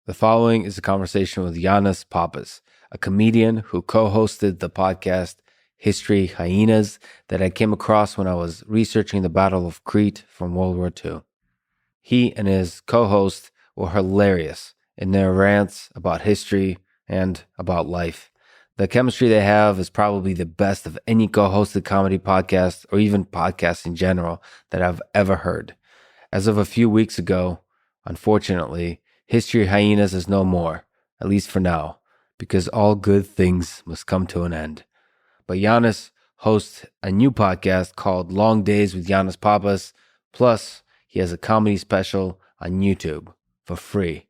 The following is a conversation with Yannis Pappas, a comedian who co-hosted the podcast History Hyenas that I came across when I was researching the Battle of Crete from World War II. He and his co-host were hilarious in their rants about history and about life. The chemistry they have is probably the best of any co-hosted comedy podcast or even podcast in general that I've ever heard. As of a few weeks ago, unfortunately, History Hyenas is no more, at least for now, because all good things must come to an end. But Yannis hosts a new podcast called Long Days with Yannis Pappas, plus he has a comedy special on YouTube for free.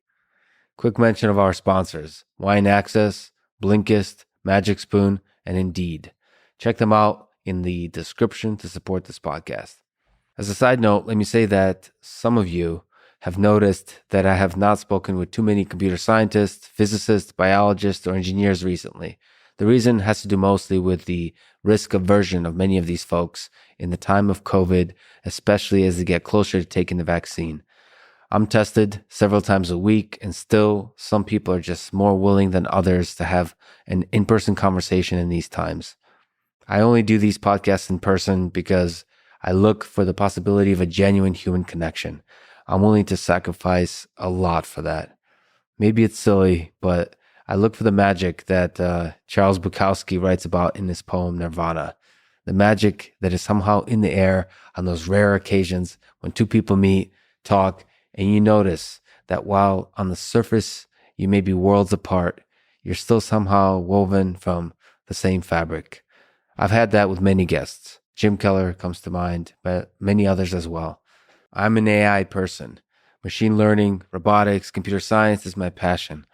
Quick mention of our sponsors, Wine Access, Blinkist, Magic Spoon, and Indeed. Check them out in the description to support this podcast. As a side note, let me say that some of you have noticed that I have not spoken with too many computer scientists, physicists, biologists, or engineers recently. The reason has to do mostly with the risk aversion of many of these folks in the time of COVID, especially as they get closer to taking the vaccine. I'm tested several times a week, and still some people are just more willing than others to have an in-person conversation in these times. I only do these podcasts in person because I look for the possibility of a genuine human connection. I'm willing to sacrifice a lot for that. Maybe it's silly, but I look for the magic that Charles Bukowski writes about in his poem Nirvana. The magic that is somehow in the air on those rare occasions when two people meet, talk, and you notice that while on the surface you may be worlds apart, you're still somehow woven from the same fabric. I've had that with many guests. Jim Keller comes to mind, but many others as well. I'm an AI person. Machine learning, robotics, computer science is my passion.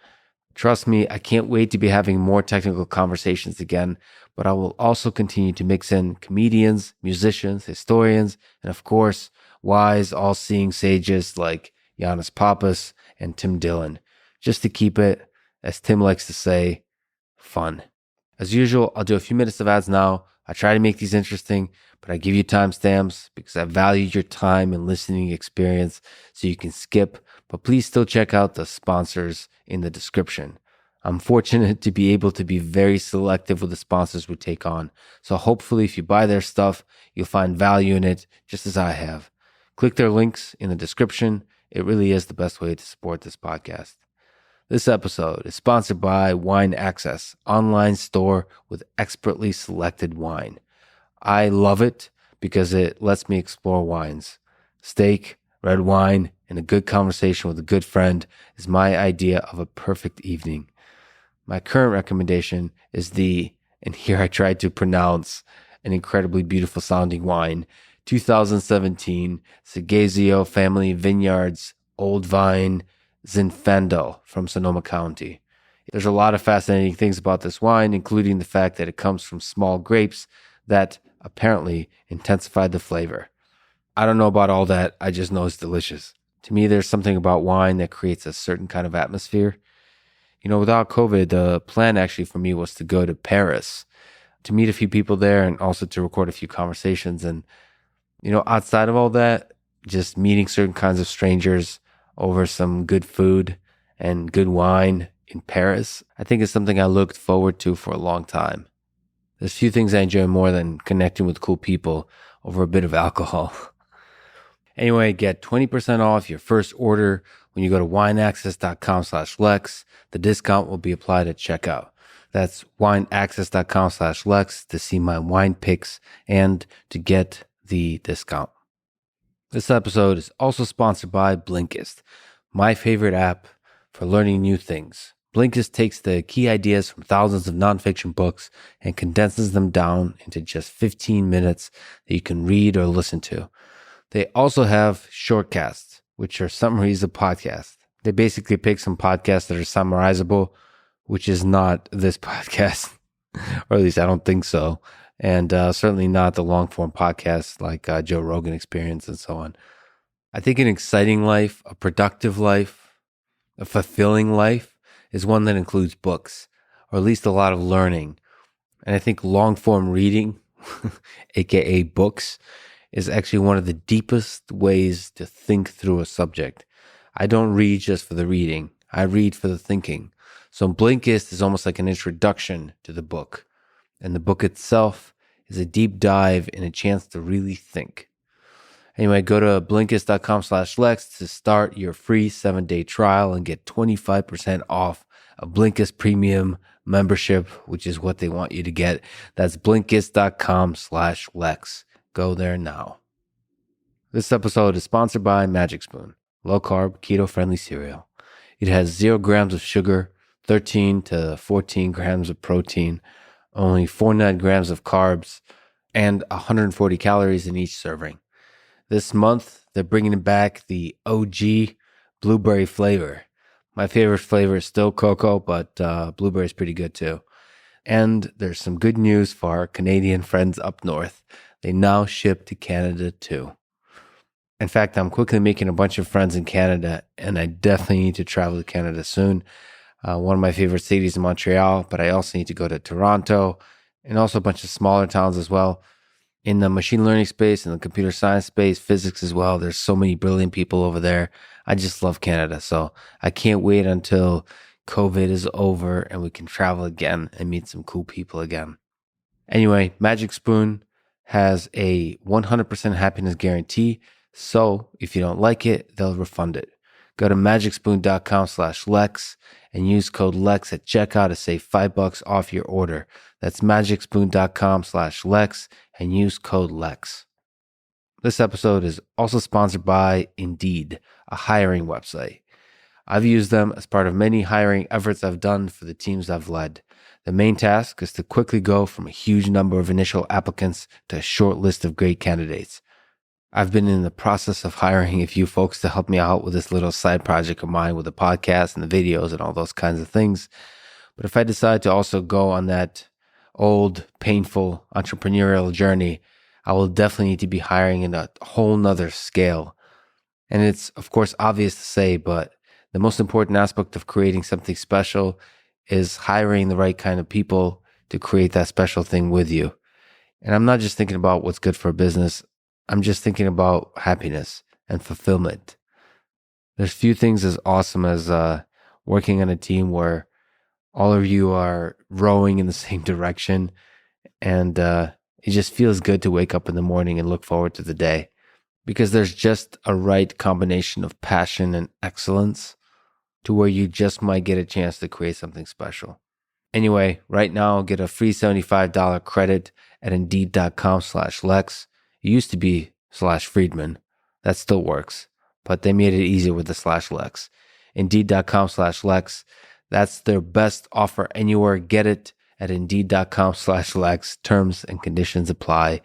Trust me, I can't wait to be having more technical conversations again, but I will also continue to mix in comedians, musicians, historians, and of course, wise, all-seeing sages like Yannis Pappas and Tim Dillon, just to keep it, as Tim likes to say, fun. As usual, I'll do a few minutes of ads now. I try to make these interesting, but I give you timestamps because I value your time and listening experience, so you can skip, but please still check out the sponsors in the description. I'm fortunate to be able to be very selective with the sponsors we take on, so hopefully if you buy their stuff, you'll find value in it just as I have. Click their links in the description. It really is the best way to support this podcast. This episode is sponsored by Wine Access, online store with expertly selected wine. I love it because it lets me explore wines. Steak, red wine, and a good conversation with a good friend is my idea of a perfect evening. My current recommendation is and here I tried to pronounce an incredibly beautiful sounding wine, 2017 Segezio Family Vineyards Old Vine Zinfandel from Sonoma County. There's a lot of fascinating things about this wine, including the fact that it comes from small grapes that apparently intensified the flavor. I don't know about all that, I just know it's delicious. To me, there's something about wine that creates a certain kind of atmosphere. You know, without COVID, the plan actually for me was to go to Paris, to meet a few people there and also to record a few conversations. And, you know, outside of all that, just meeting certain kinds of strangers over some good food and good wine in Paris, I think is something I looked forward to for a long time. There's few things I enjoy more than connecting with cool people over a bit of alcohol. Anyway, get 20% off your first order when you go to wineaccess.com/Lex. The discount will be applied at checkout. That's wineaccess.com/Lex to see my wine picks and to get the discount. This episode is also sponsored by Blinkist, my favorite app for learning new things. Blinkist takes the key ideas from thousands of nonfiction books and condenses them down into just 15 minutes that you can read or listen to. They also have shortcasts, which are summaries of podcasts. They basically pick some podcasts that are summarizable, which is not this podcast, or at least I don't think so. And certainly not the long-form podcasts like Joe Rogan Experience and so on. I think an exciting life, a productive life, a fulfilling life is one that includes books, or at least a lot of learning. And I think long-form reading, aka books, is actually one of the deepest ways to think through a subject. I don't read just for the reading. I read for the thinking. So Blinkist is almost like an introduction to the book. And the book itself is a deep dive and a chance to really think. Anyway, go to Blinkist.com/Lex to start your free 7-day trial and get 25% off a Blinkist premium membership, which is what they want you to get. That's Blinkist.com/Lex. Go there now. This episode is sponsored by Magic Spoon, low-carb, keto-friendly cereal. It has 0 grams of sugar, 13 to 14 grams of protein, only 49 grams of carbs, and 140 calories in each serving. This month, they're bringing back the OG blueberry flavor. My favorite flavor is still cocoa, but blueberry is pretty good too. And there's some good news for our Canadian friends up north. They now ship to Canada too. In fact, I'm quickly making a bunch of friends in Canada, and I definitely need to travel to Canada soon. One of my favorite cities is Montreal, but I also need to go to Toronto and also a bunch of smaller towns as well. In the machine learning space, in the computer science space, physics as well, there's so many brilliant people over there. I just love Canada, so I can't wait until COVID is over and we can travel again and meet some cool people again. Anyway, Magic Spoon has a 100% happiness guarantee. So if you don't like it, they'll refund it. Go to magicspoon.com/Lex and use code Lex at checkout to save $5 off your order. That's magicspoon.com/Lex and use code Lex. This episode is also sponsored by Indeed, a hiring website. I've used them as part of many hiring efforts I've done for the teams I've led. The main task is to quickly go from a huge number of initial applicants to a short list of great candidates. I've been in the process of hiring a few folks to help me out with this little side project of mine with the podcast and the videos and all those kinds of things. But if I decide to also go on that old, painful entrepreneurial journey, I will definitely need to be hiring in a whole nother scale. And it's, of course, obvious to say, but the most important aspect of creating something special is hiring the right kind of people to create that special thing with you. And I'm not just thinking about what's good for a business. I'm just thinking about happiness and fulfillment. There's few things as awesome as working on a team where all of you are rowing in the same direction, and it just feels good to wake up in the morning and look forward to the day, because there's just a right combination of passion and excellence to where you just might get a chance to create something special. Anyway, right now, get a free $75 credit at Indeed.com/Lex. It used to be /Friedman. That still works, but they made it easier with the /Lex. Indeed.com/Lex. That's their best offer anywhere. Get it at Indeed.com/Lex. Terms and conditions apply.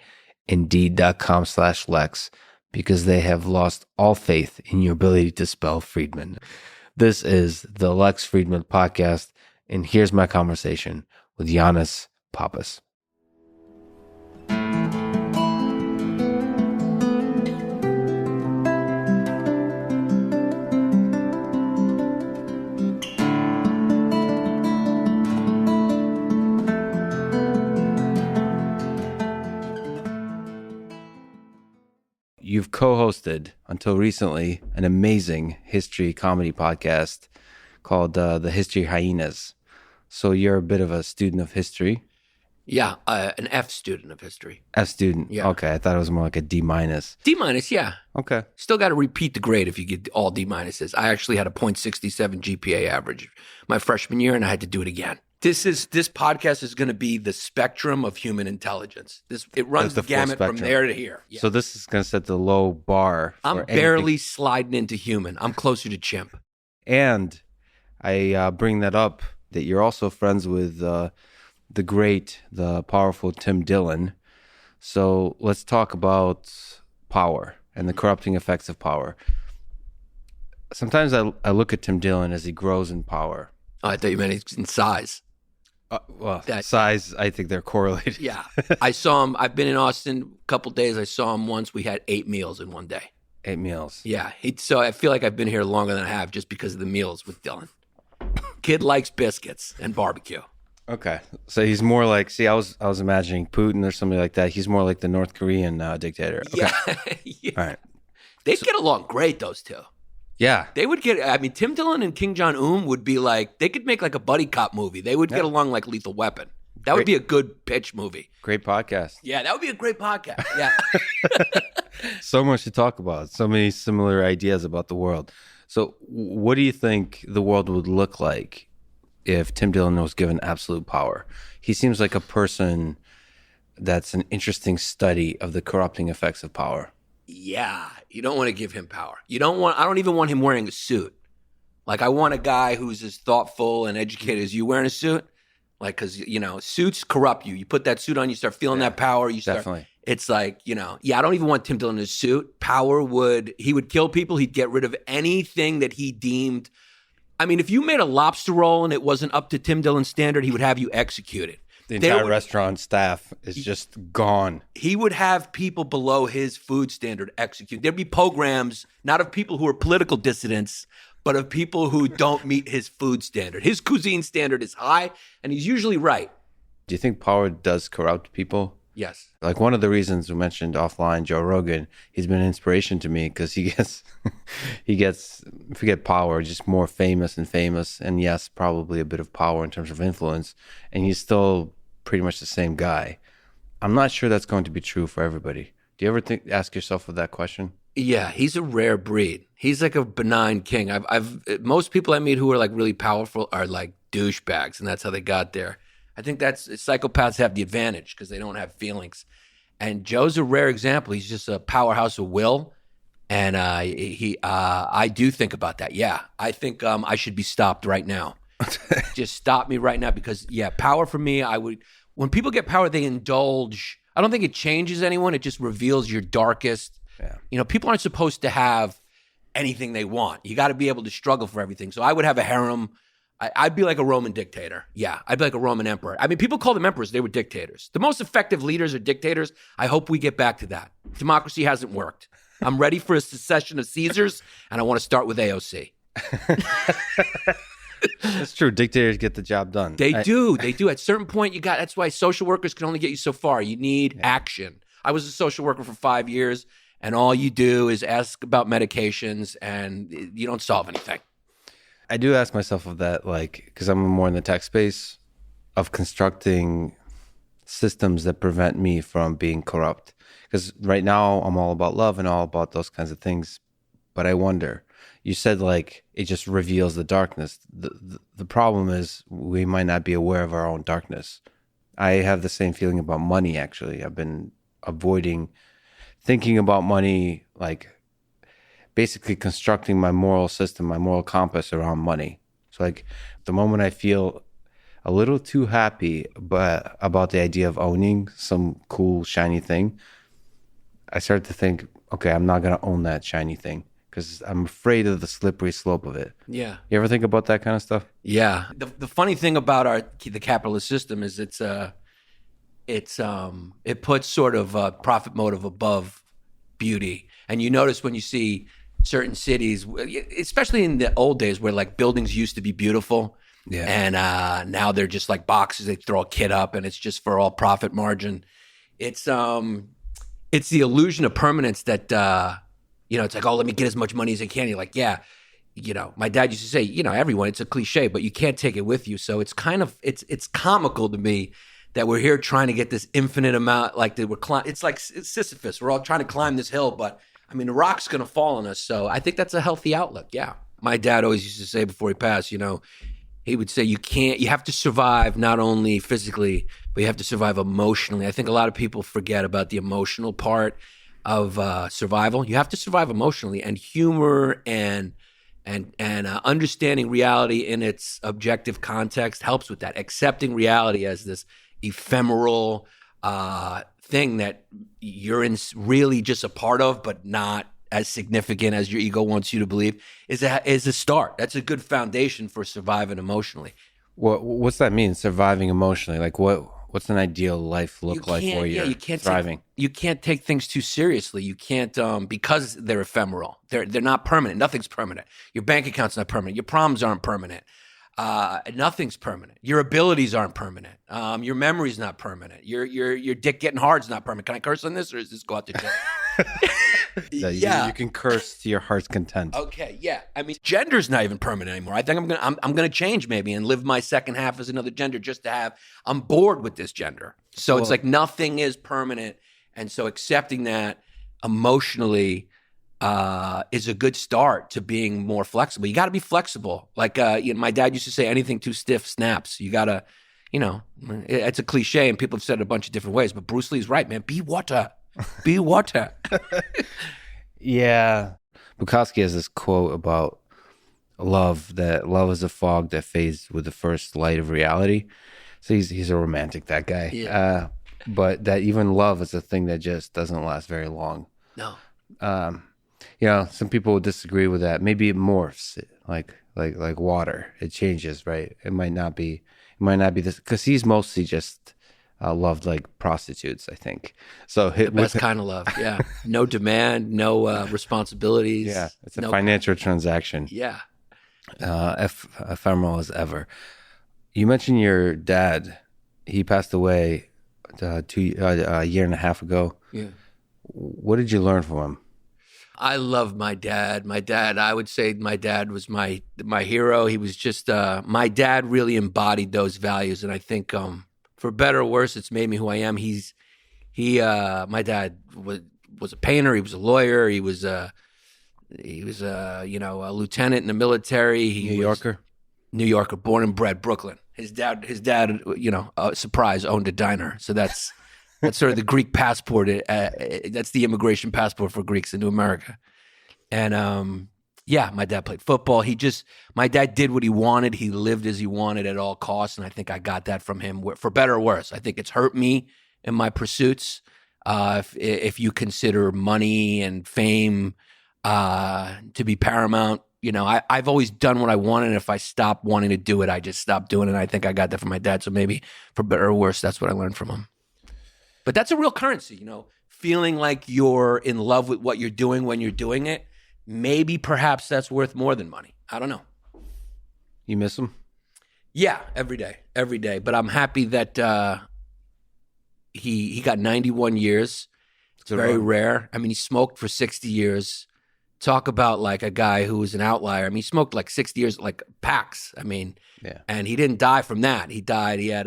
Indeed.com/Lex, because they have lost all faith in your ability to spell Friedman. This is the Lex Friedman podcast, and here's my conversation with Yannis Pappas. You've co-hosted, until recently, an amazing history comedy podcast called The History Hyenas. So you're a bit of a student of history. Yeah, an F student of history. F student? Yeah. Okay, I thought it was more like a D-. D-, yeah. Okay. Still got to repeat the grade if you get all D-. I actually had a .67 GPA average my freshman year, and I had to do it again. This podcast is going to be the spectrum of human intelligence. It runs the gamut from there to here. Yeah. So this is going to set the low bar. I'm barely sliding into human. I'm closer to chimp. And I bring that up that you're also friends with the powerful Tim Dillon. So let's talk about power and the corrupting effects of power. Sometimes I look at Tim Dillon as he grows in power. Oh, I thought you meant in size. Size, I think they're correlated. Yeah. I saw him. I've been in Austin a couple days. I saw him once. We had 8 meals in one day. 8 meals. Yeah. So I feel like I've been here longer than I have just because of the meals with Dillon. Kid likes biscuits and barbecue. Okay. So he's more like, I was imagining Putin or somebody like that. He's more like the North Korean dictator. Okay. Yeah. All right. They get along great, those two. Yeah. They would get, I mean, Tim Dillon and King Jong-un would be like, they could make like a buddy cop movie. They would get along like Lethal Weapon. That would be a good pitch movie. Great podcast. Yeah, that would be a great podcast. Yeah. So much to talk about. So many similar ideas about the world. So what do you think the world would look like if Tim Dillon was given absolute power? He seems like a person that's an interesting study of the corrupting effects of power. Yeah, you don't want to give him power. I don't even want him wearing a suit. Like, I want a guy who's as thoughtful and educated as you wearing a suit. Like, because, suits corrupt you. You put that suit on, you start feeling that power. Definitely. It's like, I don't even want Tim Dillon in a suit. He would kill people. He'd get rid of anything that he deemed. I mean, if you made a lobster roll and it wasn't up to Tim Dillon's standard, he would have you executed. The entire restaurant staff is just gone. He would have people below his food standard execute. There'd be programs, not of people who are political dissidents, but of people who don't meet his food standard. His cuisine standard is high, and he's usually right. Do you think power does corrupt people? Yes. Like, one of the reasons we mentioned offline, Joe Rogan, he's been an inspiration to me because he gets, forget power, just more famous, and yes, probably a bit of power in terms of influence, and he's still pretty much the same guy. I'm not sure that's going to be true for everybody. Do you ever ask yourself that question? Yeah, he's a rare breed. He's like a benign king. Most people I meet who are like really powerful are like douchebags, and that's how they got there. I think psychopaths have the advantage because they don't have feelings. And Joe's a rare example. He's just a powerhouse of will. And I do think about that. Yeah, I think I should be stopped right now. Just stop me right now because, power for me, when people get power, they indulge. I don't think it changes anyone. It just reveals your darkest. Yeah. People aren't supposed to have anything they want. You got to be able to struggle for everything. So I would have a harem. I'd be like a Roman dictator. Yeah, I'd be like a Roman emperor. I mean, people call them emperors. They were dictators. The most effective leaders are dictators. I hope we get back to that. Democracy hasn't worked. I'm ready for a secession of Caesars, and I want to start with AOC. That's true. Dictators get the job done. They do. At a certain point, that's why social workers can only get you so far. You need action. I was a social worker for 5 years, and all you do is ask about medications, and you don't solve anything. I do ask myself of that, like, because I'm more in the tech space, of constructing systems that prevent me from being corrupt. Because right now I'm all about love and all about those kinds of things. But I wonder, you said like it just reveals the darkness. The problem is we might not be aware of our own darkness. I have the same feeling about money, actually. I've been avoiding thinking about money, like basically constructing my moral system, my moral compass around money. So like the moment I feel a little too happy about the idea of owning some cool, shiny thing, I start to think, okay, I'm not going to own that shiny thing because I'm afraid of the slippery slope of it. Yeah. You ever think about that kind of stuff? Yeah. The funny thing about the capitalist system is it puts sort of profit motive above beauty. And you notice when you see certain cities, especially in the old days where like buildings used to be beautiful, and now they're just like boxes. They throw a kid up, and it's just for all profit margin. It's the illusion of permanence that it's like, oh, let me get as much money as I can. You're like, yeah, my dad used to say, everyone. It's a cliche, but you can't take it with you. So it's kind of it's comical to me that we're here trying to get this infinite amount. Like it's like Sisyphus. We're all trying to climb this hill, but I mean, the rock's going to fall on us. So I think that's a healthy outlook. Yeah. My dad always used to say before he passed, he would say, you have to survive not only physically, but you have to survive emotionally. I think a lot of people forget about the emotional part of survival. You have to survive emotionally, and humor and understanding reality in its objective context helps with that. Accepting reality as this ephemeral thing that you're really just a part of, but not as significant as your ego wants you to believe, is a start. That's a good foundation for surviving emotionally. What's that mean, surviving emotionally? Like what's an ideal life look like for you? You can't thriving. You can't take things too seriously. You can't because they're ephemeral. They're not permanent. Nothing's permanent. Your bank account's not permanent. Your problems aren't permanent. Nothing's permanent. Your abilities aren't permanent. Your memory's not permanent. Your dick getting hard's not permanent. Can I curse on this, or is this go out to jail? You can curse to your heart's content. Okay, yeah. I mean, gender's not even permanent anymore. I think I'm gonna change maybe and live my second half as another gender just to have. I'm bored with this gender, so it's like nothing is permanent, and so accepting that emotionally is a good start to being more flexible. You got to be flexible. Like my dad used to say, anything too stiff snaps. You got to, it's a cliche and people have said it a bunch of different ways, but Bruce Lee's right, man. Be water. Be water. Yeah. Bukowski has this quote about love, that love is a fog that fades with the first light of reality. So he's a romantic, that guy. Yeah. But that even love is a thing that just doesn't last very long. No. Some people would disagree with that. Maybe it morphs like water. It changes, right? It might not be this, because he's mostly just loved like prostitutes, I think. So the best kind of love, yeah. No demand, no responsibilities. Yeah, it's a financial transaction. Yeah. Ephemeral as ever. You mentioned your dad. He passed away a year and a half ago. Yeah. What did you learn from him? I love my dad. I would say my dad was my hero. He was just, my dad really embodied those values. And I think, for better or worse, it's made me who I am. My dad was a painter. He was a lawyer. He was a lieutenant in the military. New Yorker, born and bred, Brooklyn. His dad, surprise, owned a diner. So that's sort of the Greek passport. That's the immigration passport for Greeks into America. And my dad played football. My dad did what he wanted. He lived as he wanted at all costs. And I think I got that from him, for better or worse. I think it's hurt me in my pursuits. If you consider money and fame to be paramount, I've always done what I wanted. And if I stop wanting to do it, I just stop doing it. And I think I got that from my dad. So maybe for better or worse, that's what I learned from him. But that's a real currency, feeling like you're in love with what you're doing when you're doing it. Maybe perhaps that's worth more than money. I don't know. You miss him? Yeah, every day. But I'm happy that he got 91 years. It's very rare. I mean, he smoked for 60 years. Talk about like a guy who was an outlier. I mean, he smoked like 60 years, like packs. I mean, yeah. And he didn't die from that. He had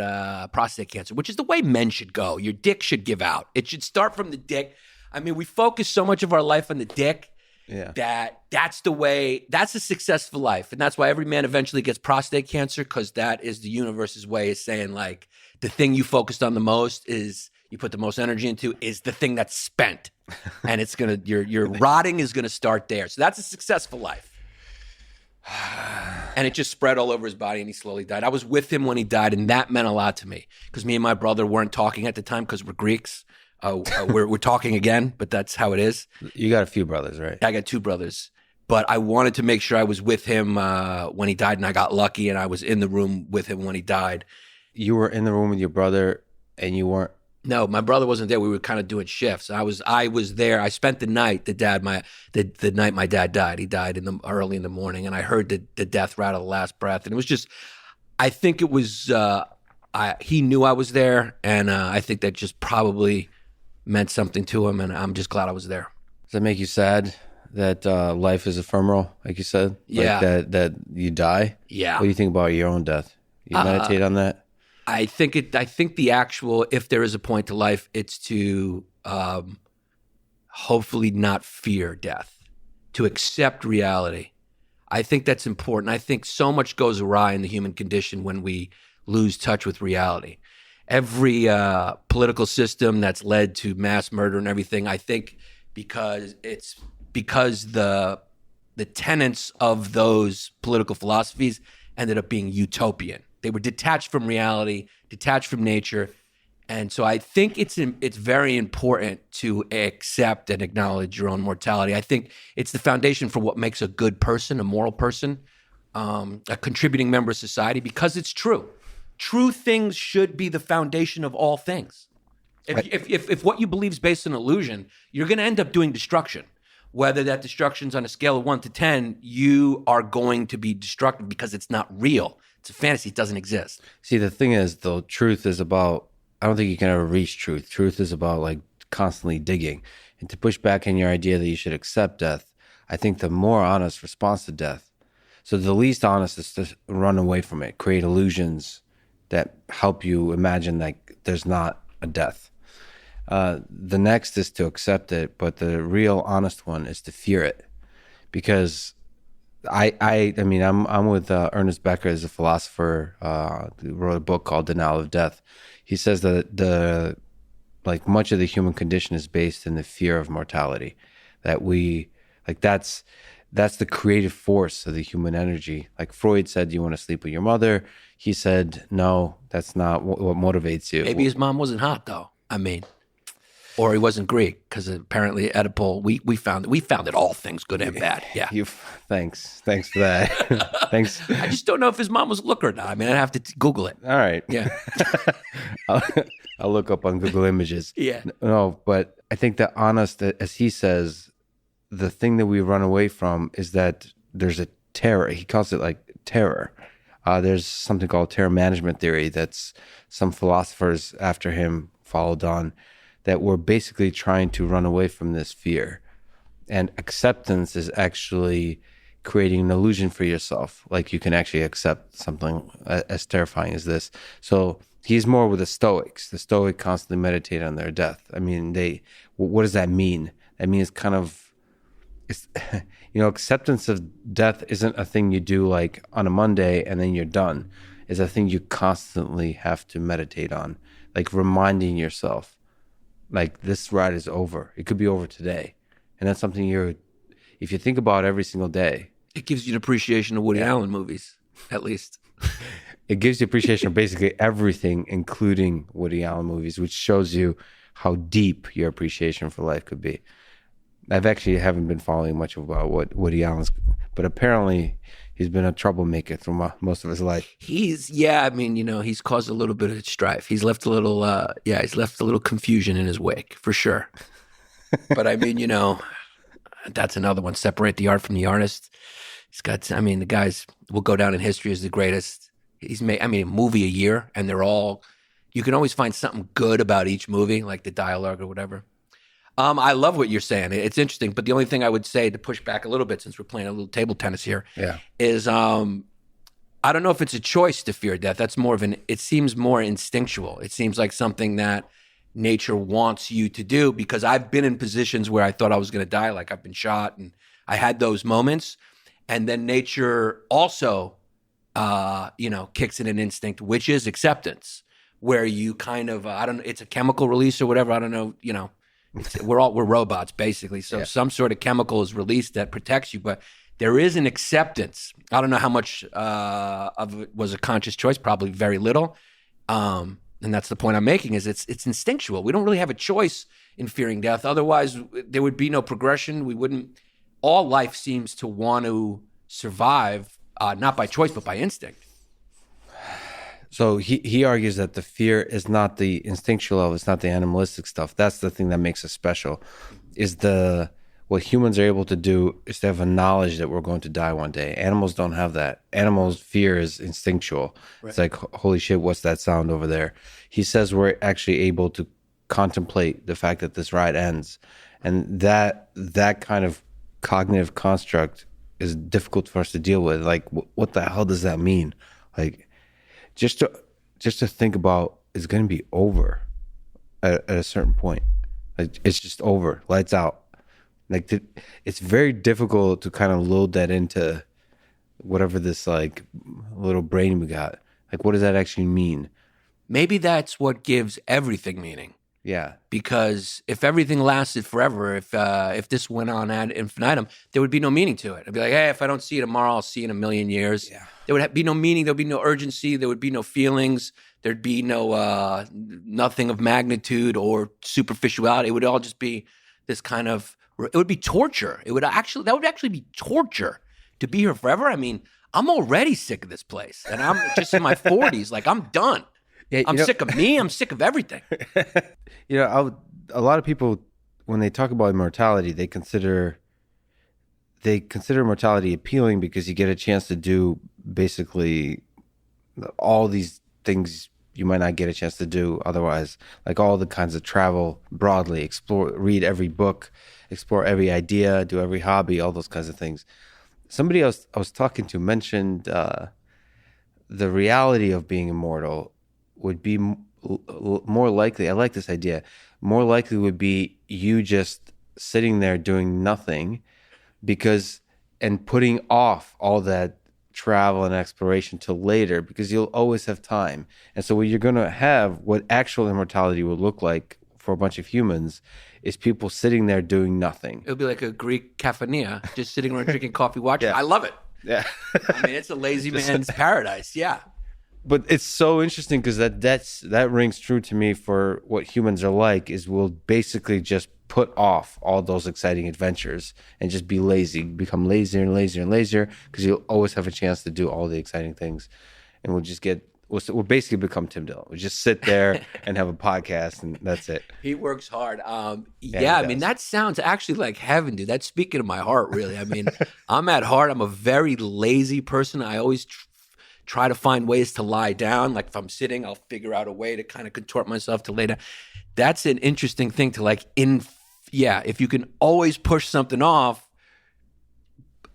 prostate cancer, which is the way men should go. Your dick should give out. It should start from the dick. I mean, we focus so much of our life on the dick that's a successful life. And that's why every man eventually gets prostate cancer, because that is the universe's way of saying like the thing you focused on the most is you put the most energy into is the thing that's spent. And it's your rotting is gonna start there. So that's a successful life. And it just spread all over his body and he slowly died. I was with him when he died, and that meant a lot to me because me and my brother weren't talking at the time because we're Greeks. We're talking again, but that's how it is. You got a few brothers, right? I got two brothers, but I wanted to make sure I was with him when he died, and I got lucky and I was in the room with him when he died. You were in the room with your brother and you weren't? No, my brother wasn't there. We were kind of doing shifts. I was there. I spent the night. The night my dad died. He died early in the morning, and I heard the death rattle, the last breath, and it was just. I think it was. He knew I was there, and I think that just probably meant something to him, and I'm just glad I was there. Does that make you sad that life is ephemeral, like you said? Yeah. Like that you die? Yeah. What do you think about your own death? You meditate on that? I think the actual, if there is a point to life, it's to hopefully not fear death, to accept reality. I think that's important. I think so much goes awry in the human condition when we lose touch with reality. Every political system that's led to mass murder and everything, I think because the tenets of those political philosophies ended up being utopian. They were detached from reality, detached from nature. And so I think it's very important to accept and acknowledge your own mortality. I think it's the foundation for what makes a good person, a moral person, a contributing member of society, because it's true. True things should be the foundation of all things. If what you believe is based on illusion, you're going to end up doing destruction. Whether that destruction's on a scale of 1 to 10, you are going to be destructive because it's not real. It's a fantasy. It doesn't exist. See, the thing is, though, truth is about, I don't think you can ever reach truth. Truth is about like constantly digging. And to push back on your idea that you should accept death, I think the more honest response to death. So the least honest is to run away from it, create illusions that help you imagine like there's not a death. The next is to accept it, but the real honest one is to fear it, because I mean I'm with Ernest Becker, as a philosopher who wrote a book called Denial of Death. He says that much of the human condition is based in the fear of mortality, that we that's the creative force of the human energy. Like Freud said, you want to sleep with your mother. He said, no, that's not what motivates you. Maybe his mom wasn't hot, though. I mean, or he wasn't Greek, because apparently Oedipal, we found that all things good and bad. Yeah. Thanks for that. Thanks. I just don't know if his mom was a looker or not. I mean, I'd have to Google it. All right. Yeah. I'll look up on Google Images. Yeah. No, but I think that honest, as he says, the thing that we run away from is that there's a terror. He calls it like terror. There's something called terror management theory that's some philosophers after him followed on, that we're basically trying to run away from this fear. And acceptance is actually creating an illusion for yourself. Like you can actually accept something as terrifying as this. So he's more with the Stoics. The Stoics constantly meditate on their death. I mean, what does that mean? That means it's acceptance of death isn't a thing you do like on a Monday and then you're done. It's a thing you constantly have to meditate on, like reminding yourself, like this ride is over. It could be over today. And that's something if you think about every single day. It gives you an appreciation of Woody Allen movies, at least. It gives you appreciation of basically everything, including Woody Allen movies, which shows you how deep your appreciation for life could be. Haven't been following much about what Woody Allen's, but apparently he's been a troublemaker through most of his life. He's caused a little bit of strife. He's left a little confusion in his wake, for sure. But I mean, that's another one. Separate the art from the artist. The guys will go down in history as the greatest. He's made, a movie a year, and you can always find something good about each movie, like the dialogue or whatever. I love what you're saying. It's interesting, but the only thing I would say to push back a little bit, since we're playing a little table tennis here, is I don't know if it's a choice to fear death. That's it seems more instinctual. It seems like something that nature wants you to do, because I've been in positions where I thought I was going to die, like I've been shot, and I had those moments. And then nature also, kicks in an instinct, which is acceptance, where you kind of, it's a chemical release or whatever. I don't know, we're robots basically. So some sort of chemical is released that protects you, but there is an acceptance. I don't know how much of it was a conscious choice, probably very little. And that's the point I'm making, is it's instinctual. We don't really have a choice in fearing death. Otherwise there would be no progression. All life seems to want to survive, not by choice, but by instinct. So he argues that the fear is not the instinctual level, it's not the animalistic stuff. That's the thing that makes us special. What humans are able to do is to have a knowledge that we're going to die one day. Animals don't have that. Animals' fear is instinctual. Right. It's like, holy shit, what's that sound over there? He says we're actually able to contemplate the fact that this ride ends. And that kind of cognitive construct is difficult for us to deal with. Like, what the hell does that mean? Like, just to think about, it's going to be over at a certain point. Like, it's just over, lights out. Like, it's very difficult to kind of load that into whatever this like little brain we got. Like, what does that actually mean? Maybe that's what gives everything meaning. Yeah. Because if everything lasted forever, if this went on ad infinitum, there would be no meaning to it. I'd be like, hey, if I don't see you tomorrow, I'll see you in a million years. Yeah. There would be no meaning. There would be no urgency. There would be no feelings. There'd be no nothing of magnitude or superficiality. It would all just be this kind of. It would be torture. That would actually be torture to be here forever. I mean, I'm already sick of this place, and I'm just in my 40s. Like, I'm done. Yeah, I'm sick of me. I'm sick of everything. A lot of people, when they talk about immortality, they consider immortality appealing because you get a chance to do basically all these things you might not get a chance to do otherwise. Like all the kinds of travel broadly, explore, read every book, explore every idea, do every hobby, all those kinds of things. Somebody else I was talking to mentioned the reality of being immortal would be more likely. I like this idea. More likely would be you just sitting there doing nothing and putting off all that travel and exploration till later, because you'll always have time. And so what you're going to have, what actual immortality would look like for a bunch of humans, is people sitting there doing nothing. It would be like a Greek caffeineria, just sitting around drinking coffee, watching. Yeah. I love it. Yeah. I mean, it's a lazy man's paradise. Yeah. But it's so interesting because that rings true to me for what humans are like, is we'll basically just put off all those exciting adventures and just be lazy, become lazier and lazier and lazier, because you'll always have a chance to do all the exciting things. And we'll basically become Tim Dillon. We just sit there and have a podcast, and that's it. He works hard. Yeah, I mean, that sounds actually like heaven, dude. That's speaking to my heart, really. I mean, I'm at heart, I'm a very lazy person. I always try to find ways to lie down. Like if I'm sitting, I'll figure out a way to kind of contort myself to lay down. That's an interesting thing to if you can always push something off.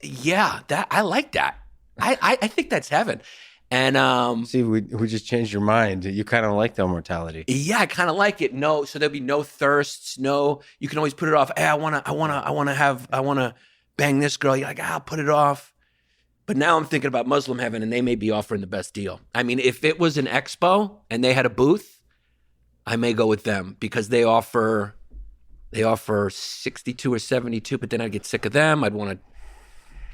Yeah, I like that. I think that's heaven. And see, we just changed your mind. You kind of like the immortality. Yeah, I kind of like it. No, so there'll be no thirsts. No, you can always put it off. Hey, I wanna bang this girl. You're like, I'll put it off. But now I'm thinking about Muslim heaven, and they may be offering the best deal. I mean, if it was an expo and they had a booth, I may go with them, because they offer 62 or 72, but then I'd get sick of them. I'd want to,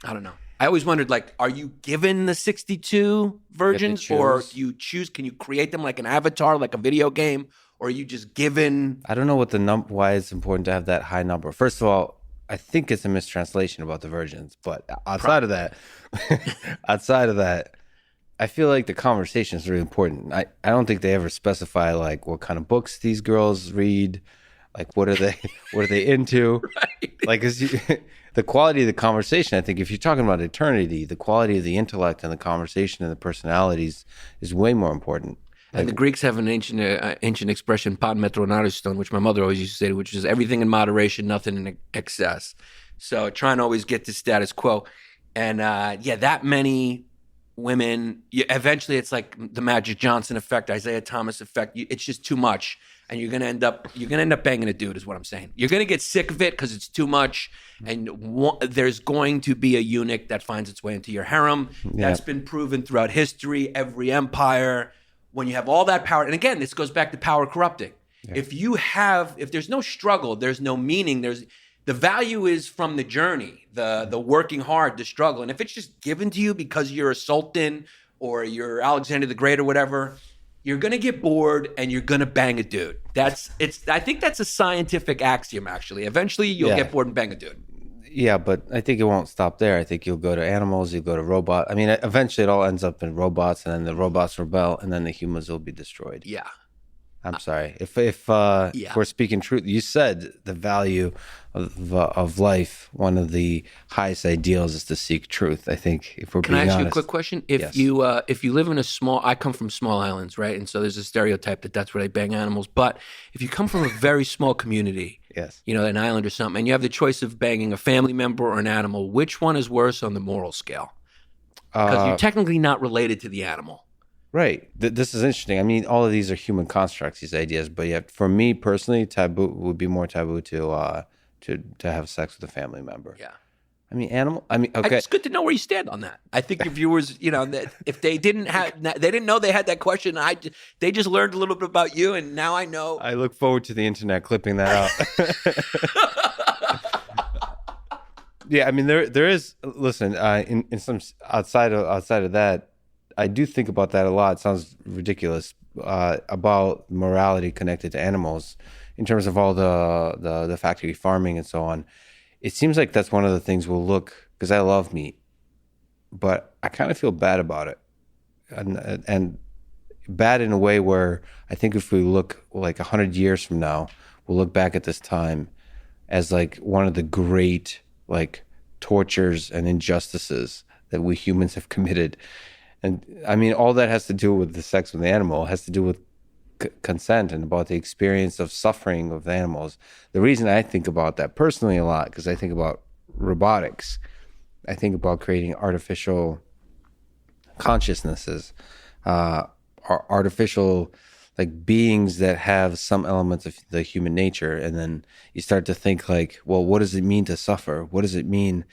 I don't know. I always wondered, like, are you given the 62 virgins, or do you choose? Can you create them like an avatar, like a video game, or are you just given? I don't know what why it's important to have that high number. First of all, I think it's a mistranslation about the virgins, but outside of that, I feel like the conversation is really important. I don't think they ever specify like what kind of books these girls read, like what are they into, Right. Like the quality of the conversation. I think if you're talking about eternity, the quality of the intellect and the conversation and the personalities is way more important. And the Greeks have an ancient expression, pan metronariston, which my mother always used to say, which is everything in moderation, nothing in excess. So trying to always get to status quo. And that many women, eventually it's like the Magic Johnson effect, Isaiah Thomas effect. It's just too much. And you're gonna end up banging a dude, is what I'm saying. You're gonna get sick of it because it's too much, and there's going to be a eunuch that finds its way into your harem. Yeah. That's been proven throughout history, every empire. When you have all that power, and again, this goes back to power corrupting. Yeah. If there's no struggle, there's no meaning. The value is from the journey, the working hard, the struggle. And if it's just given to you because you're a sultan or you're Alexander the Great or whatever, you're gonna get bored and you're gonna bang a dude. I think that's a scientific axiom, actually. Eventually, you'll get bored and bang a dude. Yeah, but I think it won't stop there. I think you'll go to animals, you'll go to robots. I mean, eventually it all ends up in robots, and then the robots rebel, and then the humans will be destroyed. Yeah. I'm sorry. If we're speaking truth, you said the value of life, one of the highest ideals is to seek truth. I think if we're being honest. Can I ask you a quick question? If you live in I come from small islands, right? And so there's a stereotype that's where they bang animals. But if you come from a very small community, yes, an island or something, and you have the choice of banging a family member or an animal, which one is worse on the moral scale? Because you're technically not related to the animal. Right. This is interesting. I mean, all of these are human constructs, these ideas. But yet, for me personally, taboo would be more taboo to have sex with a family member. Yeah. I mean, okay. It's good to know where you stand on that. I think your viewers, that if they didn't know they had that question, they just learned a little bit about you, and now I know. I look forward to the internet clipping that out. Yeah, I mean, there is. Listen, in some outside of that, I do think about that a lot. It sounds ridiculous about morality connected to animals in terms of all the factory farming and so on. It seems like that's one of the things we'll look, because I love meat, but I kind of feel bad about it, and bad in a way where I think if we look like 100 years from now, we'll look back at this time as like one of the great like tortures and injustices that we humans have committed. And I mean, all that has to do with the sex with the animal. It has to do with consent and about the experience of suffering of the animals. The reason I think about that personally a lot, because I think about robotics. I think about creating artificial consciousnesses, artificial like beings that have some elements of the human nature. And then you start to think like, well, what does it mean to suffer? What does it mean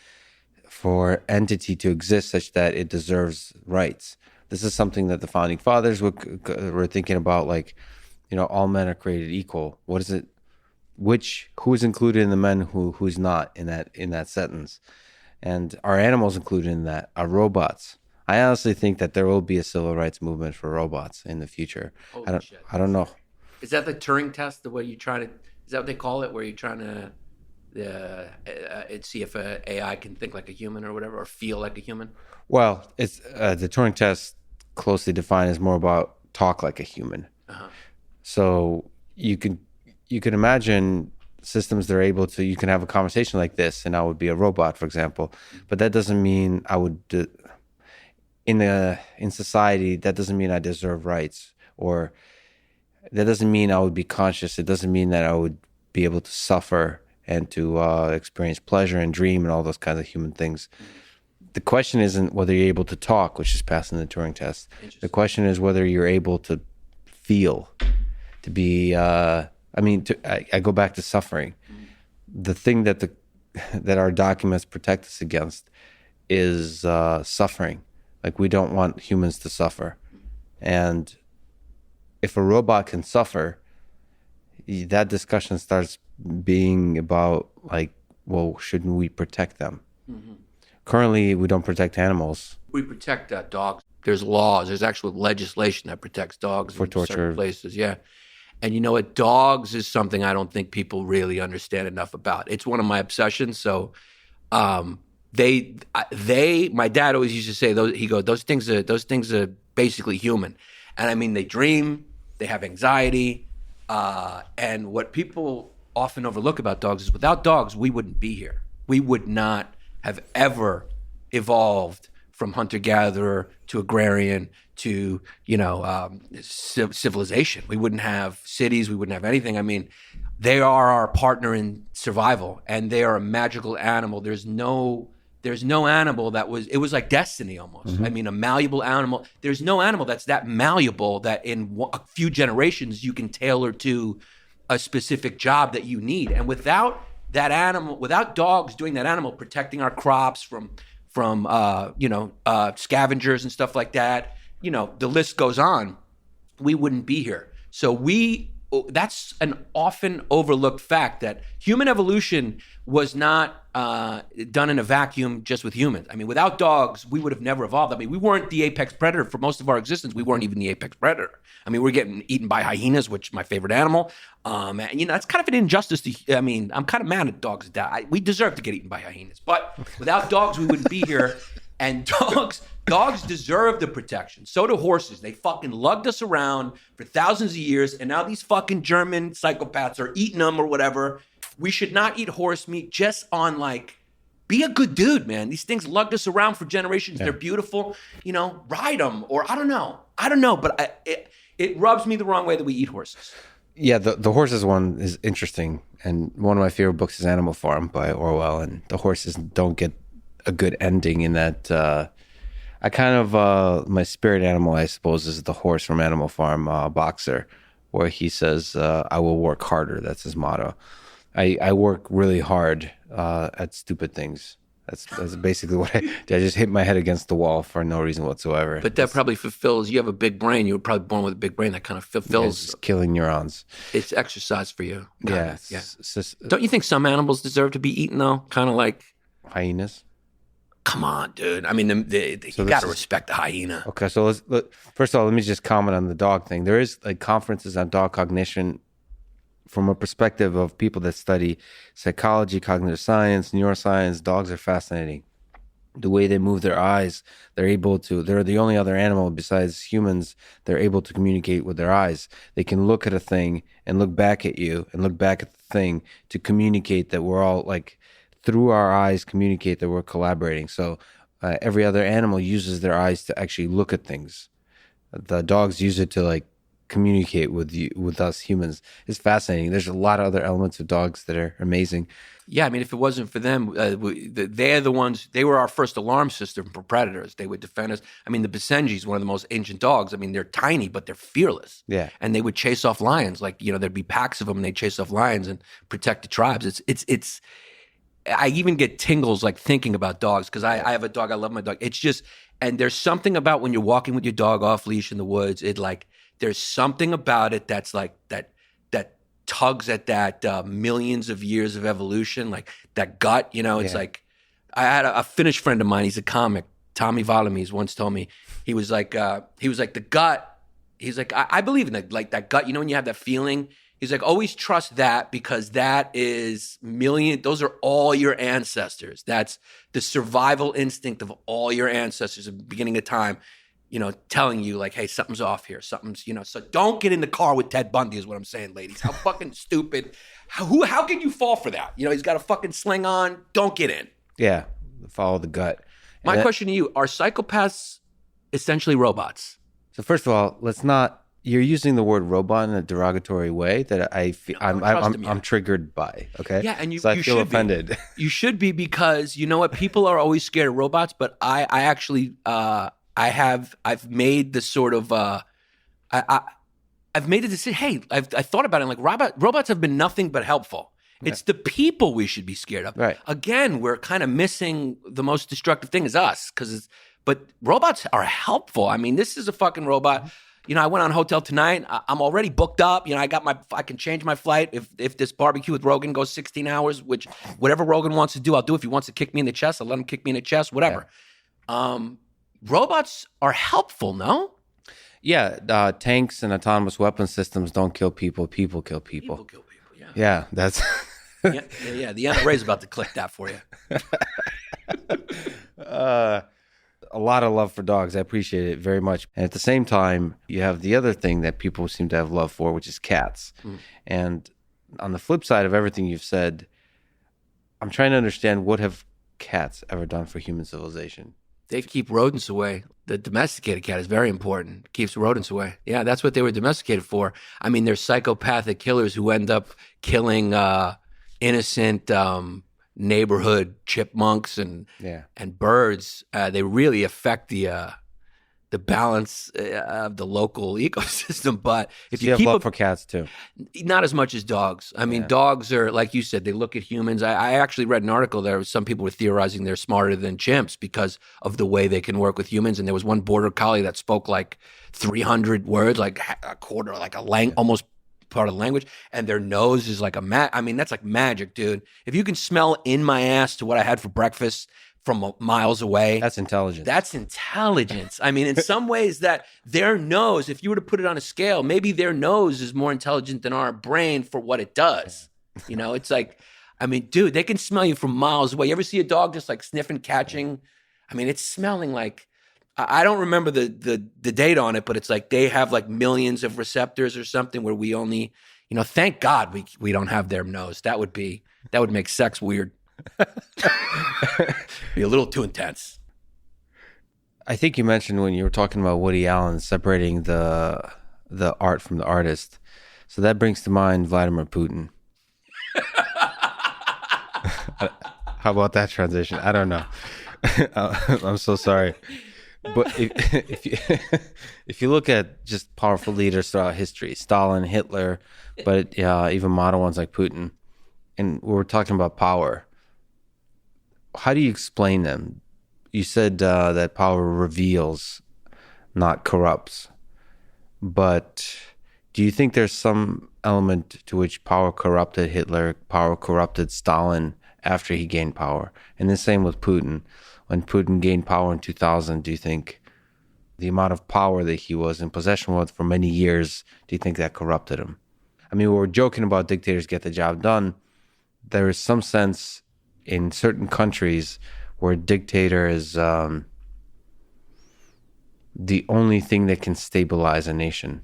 for entity to exist such that it deserves rights? This is something that the founding fathers were thinking about, like, all men are created equal. What is it? Who is included in the men, who's not in that sentence? And are animals included in that? Are robots? I honestly think that there will be a civil rights movement for robots in the future. I don't know. Is that the Turing test? The way you try to? Is that what they call it? Where you're trying to see if a AI can think like a human or whatever, or feel like a human? Well, it's the Turing test, closely defined, is more about talk like a human. Uh-huh. So you can imagine systems that are able to, you can have a conversation like this and I would be a robot, for example. But that doesn't mean I would, in society, that doesn't mean I deserve rights, or that doesn't mean I would be conscious. It doesn't mean that I would be able to suffer and to experience pleasure and dream and all those kinds of human things. The question isn't whether you're able to talk, which is passing the Turing test. The question is whether you're able to feel, to be, I go back to suffering. The thing that our documents protect us against is suffering. Like, we don't want humans to suffer. And if a robot can suffer, that discussion starts being about, like, well, shouldn't we protect them? Mm-hmm. Currently, we don't protect animals. We protect dogs. There's laws. There's actual legislation that protects dogs for torture. Certain places. Yeah. And you know what? Dogs is something I don't think people really understand enough about. It's one of my obsessions. So my dad always used to say, those things are basically human. And I mean, they dream, they have anxiety. And what people often overlook about dogs is without dogs, we wouldn't be here. We would not have ever evolved from hunter-gatherer to agrarian to, civilization. We wouldn't have cities. We wouldn't have anything. I mean, they are our partner in survival, and they are a magical animal. There's no animal it was like destiny almost. Mm-hmm. I mean, a malleable animal. There's no animal that's that malleable that in a few generations you can tailor to a specific job that you need. And without that animal, without dogs doing that animal, protecting our crops from scavengers and stuff like that, the list goes on, we wouldn't be here. So that's an often overlooked fact, that human evolution was not done in a vacuum just with humans. I mean, without dogs, we would have never evolved. I mean, we weren't the apex predator for most of our existence. We weren't even the apex predator. I mean, we're getting eaten by hyenas, which is my favorite animal. And, it's kind of an injustice I'm kind of mad at dogs. We deserve to get eaten by hyenas. But without dogs, we wouldn't be here. And dogs deserve the protection. So do horses. They fucking lugged us around for thousands of years, and now these fucking German psychopaths are eating them or whatever. We should not eat horse meat just on, like, be a good dude, man. These things lugged us around for generations. Yeah. They're beautiful. Ride them. Or I don't know. But it rubs me the wrong way that we eat horses. Yeah, the horses one is interesting. And one of my favorite books is Animal Farm by Orwell. And the horses don't get a good ending in that. I kind of, my spirit animal, I suppose, is the horse from Animal Farm, Boxer, where he says, I will work harder. That's his motto. I work really hard at stupid things. That's basically what I just hit my head against the wall for no reason whatsoever. But that probably fulfills, you have a big brain. You were probably born with a big brain that kind of fulfills. It's killing neurons. It's exercise for you. Yeah. Don't you think some animals deserve to be eaten, though? Kind of like hyenas? Come on, dude. I mean, you got to respect the hyena. Okay, so first of all, let me just comment on the dog thing. There is like conferences on dog cognition from a perspective of people that study psychology, cognitive science, neuroscience. Dogs are fascinating. The way they move their eyes, they're the only other animal besides humans, they're able to communicate with their eyes. They can look at a thing and look back at you and look back at the thing to communicate that we're all, like, through our eyes, communicate that we're collaborating. So every other animal uses their eyes to actually look at things. The dogs use it to like communicate with us humans. It's fascinating. There's a lot of other elements of dogs that are amazing. Yeah, I mean, if it wasn't for them, they're the ones, they were our first alarm system for predators. They would defend us. I mean, the Basenji's one of the most ancient dogs. I mean, they're tiny, but they're fearless. Yeah. And they would chase off lions. Like, there'd be packs of them and they'd chase off lions and protect the tribes. It's I even get tingles like thinking about dogs because I have a dog. I love my dog. It's just, and there's something about when you're walking with your dog off leash in the woods, there's something about it that's like that tugs at that millions of years of evolution, like that gut, it's like, I had a Finnish friend of mine, he's a comic, Tommy Valamies, once told me, he was like the gut, he's like, I believe in that gut, when you have that feeling, he's like, always trust that because that is those are all your ancestors. That's the survival instinct of all your ancestors at the beginning of time, telling you like, hey, something's off here. Something's, so don't get in the car with Ted Bundy is what I'm saying, ladies. How fucking stupid. How can you fall for that? He's got a fucking sling on. Don't get in. Yeah. Follow the gut. My question to you, are psychopaths essentially robots? So first of all, you're using the word robot in a derogatory way that I'm triggered by. Okay. Yeah. And I feel offended. You should be because you know what? People are always scared of robots, but I actually, I've made the sort of I've made a decision. Hey, I thought about it. I'm like, robots have been nothing but helpful. Yeah. It's the people we should be scared of. Right. Again, we're kind of missing the most destructive thing is us but robots are helpful. I mean, this is a fucking robot. I went on Hotel Tonight. I'm already booked up. I can change my flight if this barbecue with Rogan goes 16 hours, which whatever Rogan wants to do, I'll do. If he wants to kick me in the chest, I'll let him kick me in the chest, whatever. Yeah. Robots are helpful, no? Yeah, tanks and autonomous weapon systems don't kill people. People kill people. People kill people, yeah. Yeah, that's... yeah. The NRA is about to click that for you. A lot of love for dogs. I appreciate it very much. And at the same time, you have the other thing that people seem to have love for, which is cats. Mm. And on the flip side of everything you've said, I'm trying to understand, what have cats ever done for human civilization? They keep rodents away. The domesticated cat is very important. Keeps rodents away. Yeah, that's what they were domesticated for. I mean, they're psychopathic killers who end up killing innocent neighborhood chipmunks and birds. They really affect the balance of the local ecosystem. But if you have keep love for cats too, not as much as dogs. I mean, dogs are, like you said, they look at humans. I actually read an article there. Some people were theorizing they're smarter than chimps because of the way they can work with humans. And there was one border collie that spoke like 300 words, like a quarter, like almost part of the language. And their nose is like I mean, that's like magic, dude. If you can smell in my ass to what I had for breakfast from miles away. That's intelligence. That's intelligence. I mean, in some ways that their nose, if you were to put it on a scale, maybe their nose is more intelligent than our brain for what it does. It's like, I mean, dude, they can smell you from miles away. You ever see a dog just like sniffing, catching? I mean, it's smelling like, I don't remember the date on it, but it's like they have like millions of receptors or something where we only, thank God we don't have their nose. That would make sex weird. Be a little too intense. I think you mentioned when you were talking about Woody Allen separating the art from the artist. So that brings to mind Vladimir Putin. How about that transition? I don't know. I'm so sorry. But if you look at just powerful leaders throughout history, Stalin, Hitler, but even modern ones like Putin, and we're talking about power. How do you explain them? You said that power reveals, not corrupts. But do you think there's some element to which power corrupted Hitler, power corrupted Stalin after he gained power? And the same with Putin. When Putin gained power in 2000, do you think the amount of power that he was in possession with for many years, do you think that corrupted him? I mean, we're joking about dictators get the job done. There is some sense in certain countries where a dictator is the only thing that can stabilize a nation.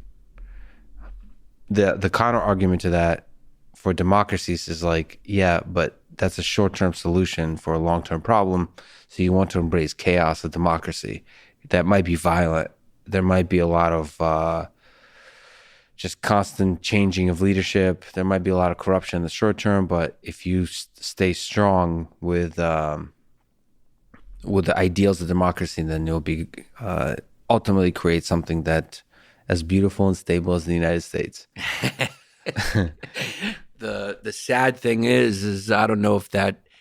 The counter argument to that for democracies is like, yeah, but that's a short-term solution for a long-term problem. So you want to embrace chaos of democracy. That might be violent. There might be a lot of just constant changing of leadership. There might be a lot of corruption in the short term, but if you stay strong with the ideals of democracy, then you'll be ultimately create something that as beautiful and stable as the United States. The sad thing is I don't know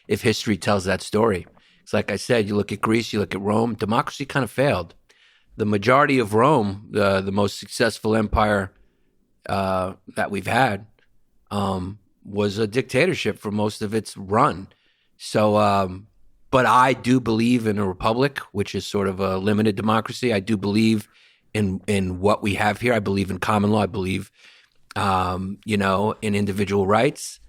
if history tells that story. It's like I said, you look at Greece, you look at Rome, democracy kind of failed. The majority of Rome, the most successful empire that we've had, was a dictatorship for most of its run. So, but I do believe in a republic, which is sort of a limited democracy. I do believe in what we have here. I believe in common law. I believe, in individual rights.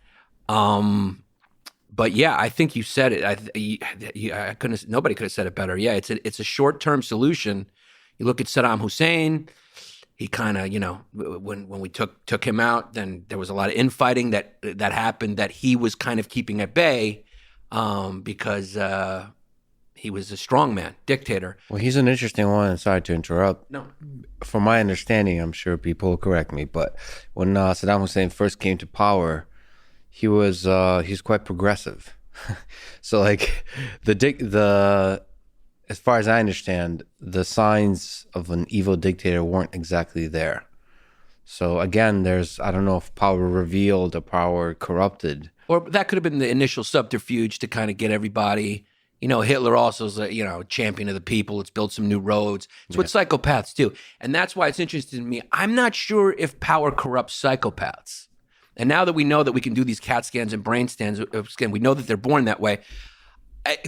But yeah, I think you said it. I couldn't. Nobody could have said it better. Yeah, it's a short-term solution. You look at Saddam Hussein. He kind of, when we took him out, then there was a lot of infighting that happened that he was kind of keeping at bay because he was a strongman, dictator. Well, he's an interesting one. Sorry to interrupt. No. From my understanding, I'm sure people will correct me, but when Saddam Hussein first came to power, he was quite progressive. So like as far as I understand, the signs of an evil dictator weren't exactly there. So again, I don't know if power revealed or power corrupted. Or that could have been the initial subterfuge to kind of get everybody. Hitler also is a champion of the people. Let's build some new roads. It's what psychopaths do. And that's why it's interesting to me. I'm not sure if power corrupts psychopaths. And now that we know that we can do these CAT scans and brain scans, we know that they're born that way.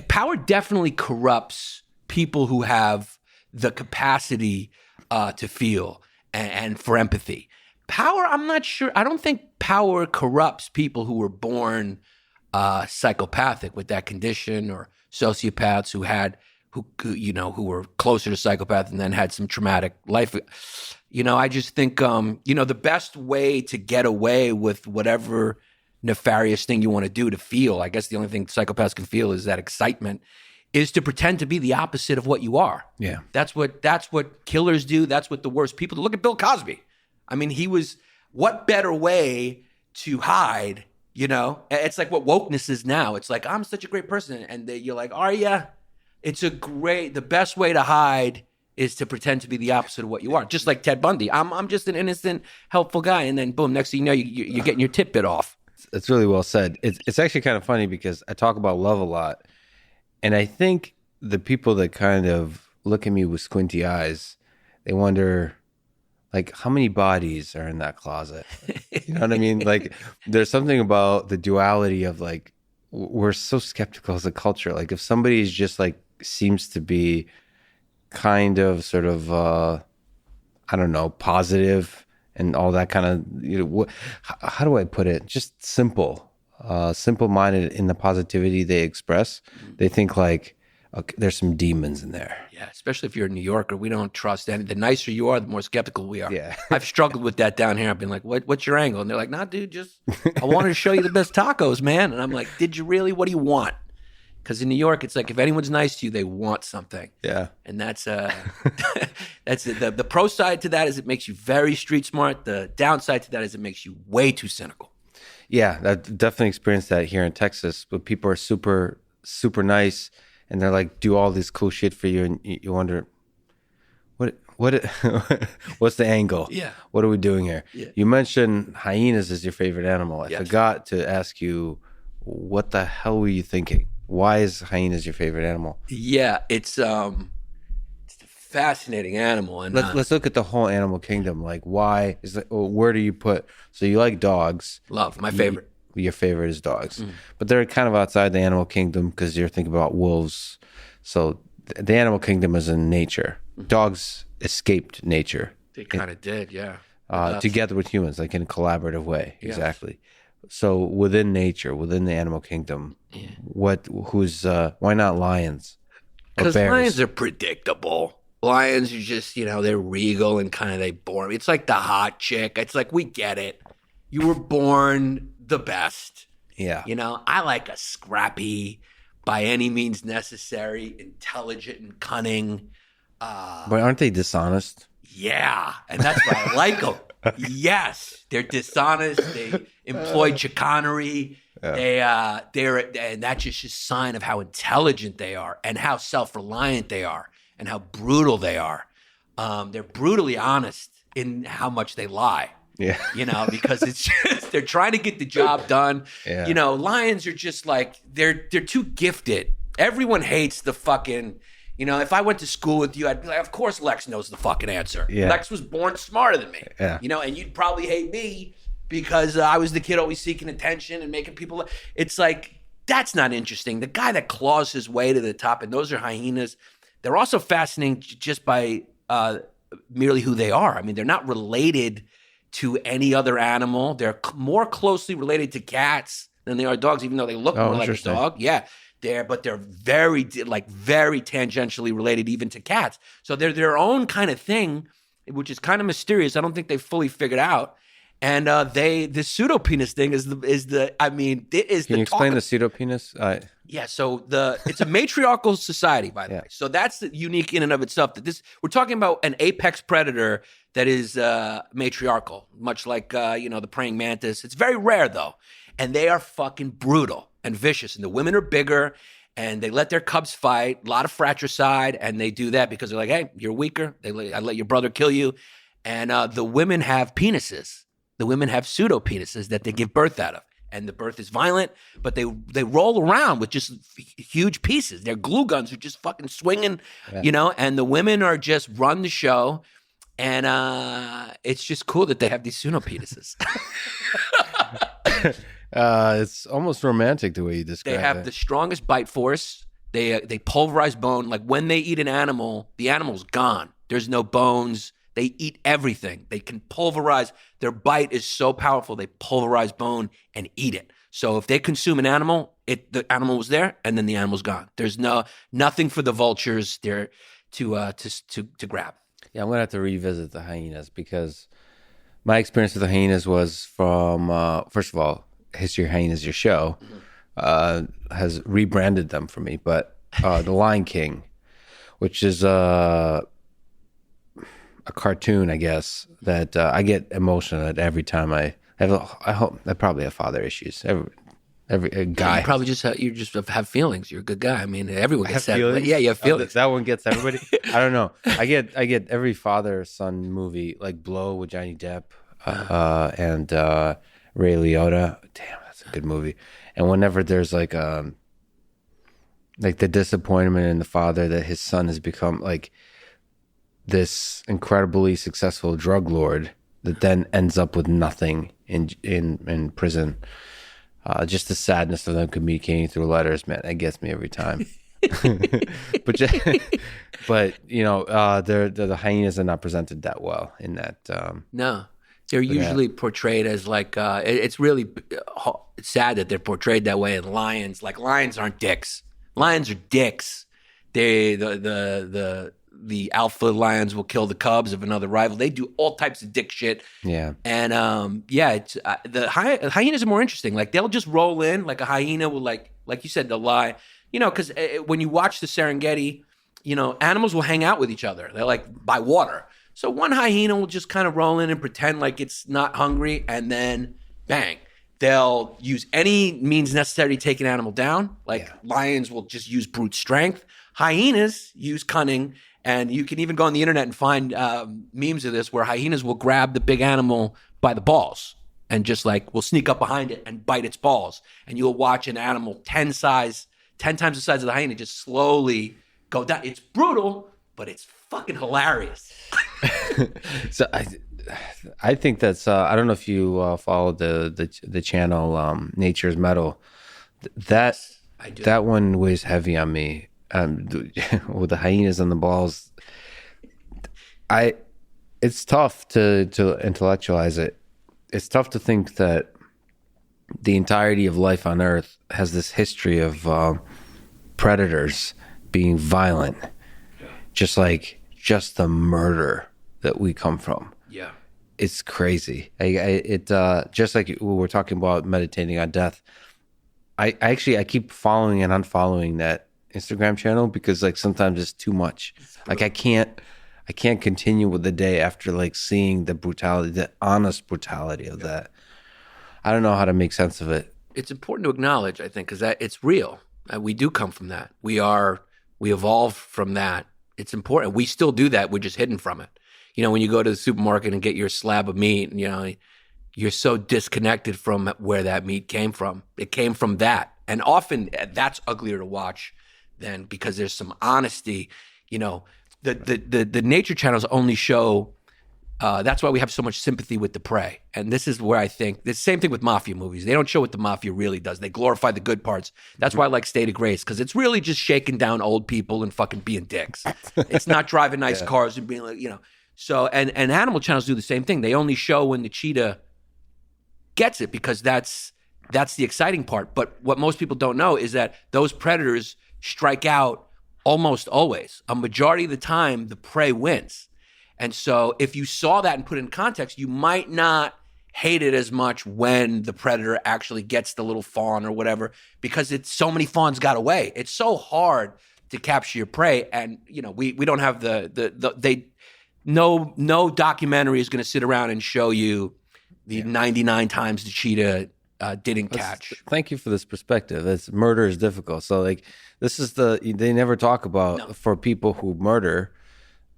Power definitely corrupts people who have the capacity to feel and for empathy. Power, I'm not sure. I don't think power corrupts people who were born psychopathic with that condition, or sociopaths who were closer to psychopath and then had some traumatic life. I just think the best way to get away with whatever nefarious thing you want to do to feel, I guess the only thing psychopaths can feel is that excitement, is to pretend to be the opposite of what you are. Yeah. That's what killers do. That's what the worst people do. Look at Bill Cosby. I mean, what better way to hide, It's like what wokeness is now. It's like, I'm such a great person. And you're like, are ya? The best way to hide is to pretend to be the opposite of what you are. Just like Ted Bundy. I'm just an innocent, helpful guy. And then boom, next thing you know, you're getting your tit bit off. It's really well said. It's actually kind of funny because I talk about love a lot. And I think the people that kind of look at me with squinty eyes, they wonder, like, how many bodies are in that closet? You know what I mean? Like, there's something about the duality of, like, we're so skeptical as a culture. Like, if somebody is just, like, seems to be kind of sort of, I don't know, positive and all that kind of, how do I put it? Just simple-minded in the positivity they express. They think like, okay, there's some demons in there. Yeah, especially if you're a New Yorker. We don't trust any. The nicer you are, the more skeptical we are. Yeah. I've struggled with that down here. I've been like, what's your angle? And they're like, nah, dude, I wanted to show you the best tacos, man. And I'm like, did you really? What do you want? Because in New York, it's like if anyone's nice to you, they want something. Yeah. And that's that's the pro side to that is it makes you very street smart. The downside to that is it makes you way too cynical. Yeah, I've definitely experienced that here in Texas. But people are super, super nice, and they're like, do all this cool shit for you, and you wonder, what's the angle? Yeah. What are we doing here? Yeah. You mentioned hyenas as your favorite animal. I Yes. forgot to ask you, what the hell were you thinking? Why is hyenas your favorite animal? Yeah, it's a fascinating animal. And Let's look at the whole animal kingdom. Like, why is that? Where do you put? So you like dogs? love, my favorite. Your favorite is dogs, but they're kind of outside the animal kingdom because you're thinking about wolves. So the animal kingdom is in nature. Dogs escaped nature. They kind of did, yeah. Together with humans, like in a collaborative way. Yes. Exactly. So within nature, within the animal kingdom, why not lions? Because lions are predictable. Lions are just, they're regal and kind of they bore me. It's like the hot chick. It's like, we get it. You were born the best. Yeah. You know, I like a scrappy, by any means necessary, intelligent and cunning. But aren't they dishonest? Yeah, and that's why I like them. Yes, they're dishonest. They employ chicanery. They're and that's just a sign of how intelligent they are and how self-reliant they are and how brutal they are. They're brutally honest in how much they lie. Yeah. You know, because it's just they're trying to get the job done. Yeah. You know, lions are just like they're too gifted. Everyone hates the fucking. You know, if I went to school with you, I'd be like, of course Lex knows the fucking answer. Yeah. Lex was born smarter than me. Yeah. You know, and you'd probably hate me because I was the kid always seeking attention and making people. It's like, that's not interesting. The guy that claws his way to the top, and those are hyenas. They're also fascinating just by merely who they are. I mean, they're not related to any other animal. They're more closely related to cats than they are dogs, even though they look more like a dog. Yeah. But they're very tangentially related even to cats. So they're their own kind of thing, which is kind of mysterious. I don't think they fully figured out. And the pseudopenis thing is the Can you explain the pseudopenis? Yeah, so it's a matriarchal society, by the way. So that's unique in and of itself. We're talking about an apex predator that is matriarchal, much like the praying mantis. It's very rare though, and they are fucking brutal and vicious. And the women are bigger, and they let their cubs fight. A lot of fratricide, and they do that because they're like, hey, you're weaker. I let your brother kill you. And the women have penises. The women have pseudopenises that they give birth out of. And the birth is violent, but they roll around with just huge pieces. Their glue guns are just fucking swinging, and the women are just run the show. And it's just cool that they have these pseudopenises. It's almost romantic the way you describe it. They have the strongest bite force. They pulverize bone. Like when they eat an animal, the animal's gone. There's no bones. They eat everything. They can pulverize. Their bite is so powerful, they pulverize bone and eat it. So if they consume an animal, the animal was there, and then the animal's gone. There's nothing for the vultures there to grab. Yeah, I'm gonna have to revisit the hyenas because my experience with the hyenas was from first of all, History of Hyenas, your show, has rebranded them for me. But The Lion King, which is a cartoon, I guess, that I get emotional at every time I hope I probably have father issues. Every guy. You probably just have feelings. You're a good guy. I mean, everyone gets that. Feelings? Yeah, you have feelings. That one gets everybody. I don't know. I get every father son movie like Blow with Johnny Depp and Ray Liotta. Damn, that's a good movie. And whenever there's like the disappointment in the father that his son has become like this incredibly successful drug lord that then ends up with nothing in prison. Just the sadness of them communicating through letters, man, that gets me every time. but the hyenas are not presented that well in that. No, they're usually portrayed as like it's really sad that they're portrayed that way. And lions aren't dicks. Lions are dicks. The alpha lions will kill the cubs of another rival. They do all types of dick shit. Yeah. And it's the hyenas are more interesting. Like they'll just roll in. Like a hyena will like you said, they'll lie. Because when you watch the Serengeti, animals will hang out with each other. They're like by water. So one hyena will just kind of roll in and pretend like it's not hungry, and then bang. They'll use any means necessary to take an animal down. Lions will just use brute strength. Hyenas use cunning. And you can even go on the internet and find memes of this where hyenas will grab the big animal by the balls and just will sneak up behind it and bite its balls. And you'll watch an animal 10 times the size of the hyena just slowly go down. It's brutal, but it's fucking hilarious. So I think that's I don't know if you follow the channel Nature's Metal. That I do. That one weighs heavy on me. With the hyenas and the balls, it's tough to intellectualize it. It's tough to think that the entirety of life on Earth has this history of predators being violent, just the murder that we come from. Yeah, it's crazy. Just like we were talking about meditating on death. I keep following and unfollowing that Instagram channel because like sometimes it's too much. Like I can't continue with the day after like seeing the brutality, the honest brutality of that. I don't know how to make sense of it. It's important to acknowledge, I think, because that it's real. We do come from that. We evolved from that. It's important. We still do that. We're just hidden from it. You know, when you go to the supermarket and get your slab of meat, you know, you're so disconnected from where that meat came from. It came from that. And often that's uglier to watch than because there's some honesty. You know, the nature channels only show, that's why we have so much sympathy with the prey. And this is where I think, the same thing with mafia movies. They don't show what the mafia really does. They glorify the good parts. That's why I like State of Grace, because it's really just shaking down old people and fucking being dicks. It's not driving nice cars and being like, you know. So, and animal channels do the same thing. They only show when the cheetah gets it because that's the exciting part. But what most people don't know is that those predators strike out almost always. A majority of the time, the prey wins. And so if you saw that and put it in context, you might not hate it as much when the predator actually gets the little fawn or whatever, because it's so many fawns got away. It's so hard to capture your prey. And, you know, we don't have no documentary is going to sit around and show you the 99 times the cheetah didn't catch. Thank you for this perspective. Murder is difficult. So like this is they never talk about for people who murder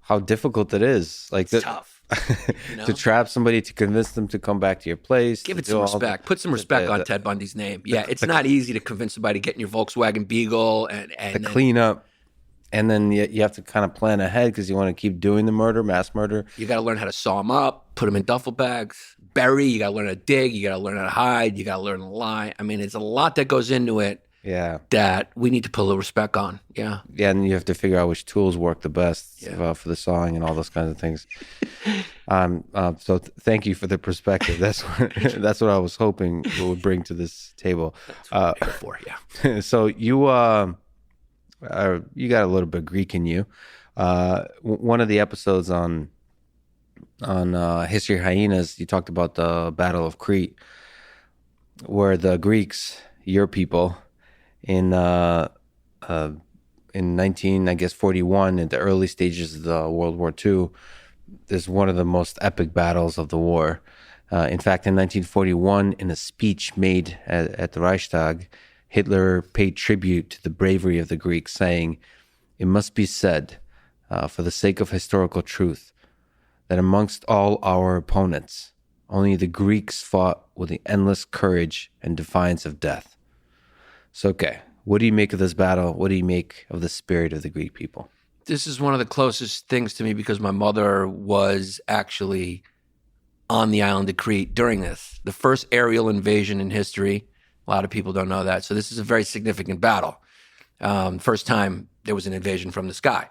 how difficult it is. Like it's tough. You know? To trap somebody, to convince them to come back to your place. Give it some respect. Put some respect on Ted Bundy's name. Yeah, it's not easy to convince somebody to get in your Volkswagen Beetle and the cleanup. And then you have to kind of plan ahead because you want to keep doing the murder, mass murder. You got to learn how to saw them up, put them in duffel bags, bury. You got to learn how to dig. You got to learn how to hide. You got to learn to lie. I mean, it's a lot that goes into it. Yeah, that we need to put a little respect on. Yeah, and you have to figure out which tools work the best for the sawing and all those kinds of things. So thank you for the perspective. That's what I was hoping it would bring to this table. That's what I'm here for. Yeah. So you got a little bit of Greek in you. One of the episodes on History of Hyenas, you talked about the Battle of Crete, where the Greeks, your people, in 1941, in the early stages of the World War II, is one of the most epic battles of the war. In fact, in 1941, in a speech made at the Reichstag, Hitler paid tribute to the bravery of the Greeks, saying, "It must be said, for the sake of historical truth, that amongst all our opponents, only the Greeks fought with the endless courage and defiance of death." So, okay, what do you make of this battle? What do you make of the spirit of the Greek people? This is one of the closest things to me because my mother was actually on the island of Crete during this. The first aerial invasion in history. A lot of people don't know that. So this is a very significant battle. First time there was an invasion from the sky.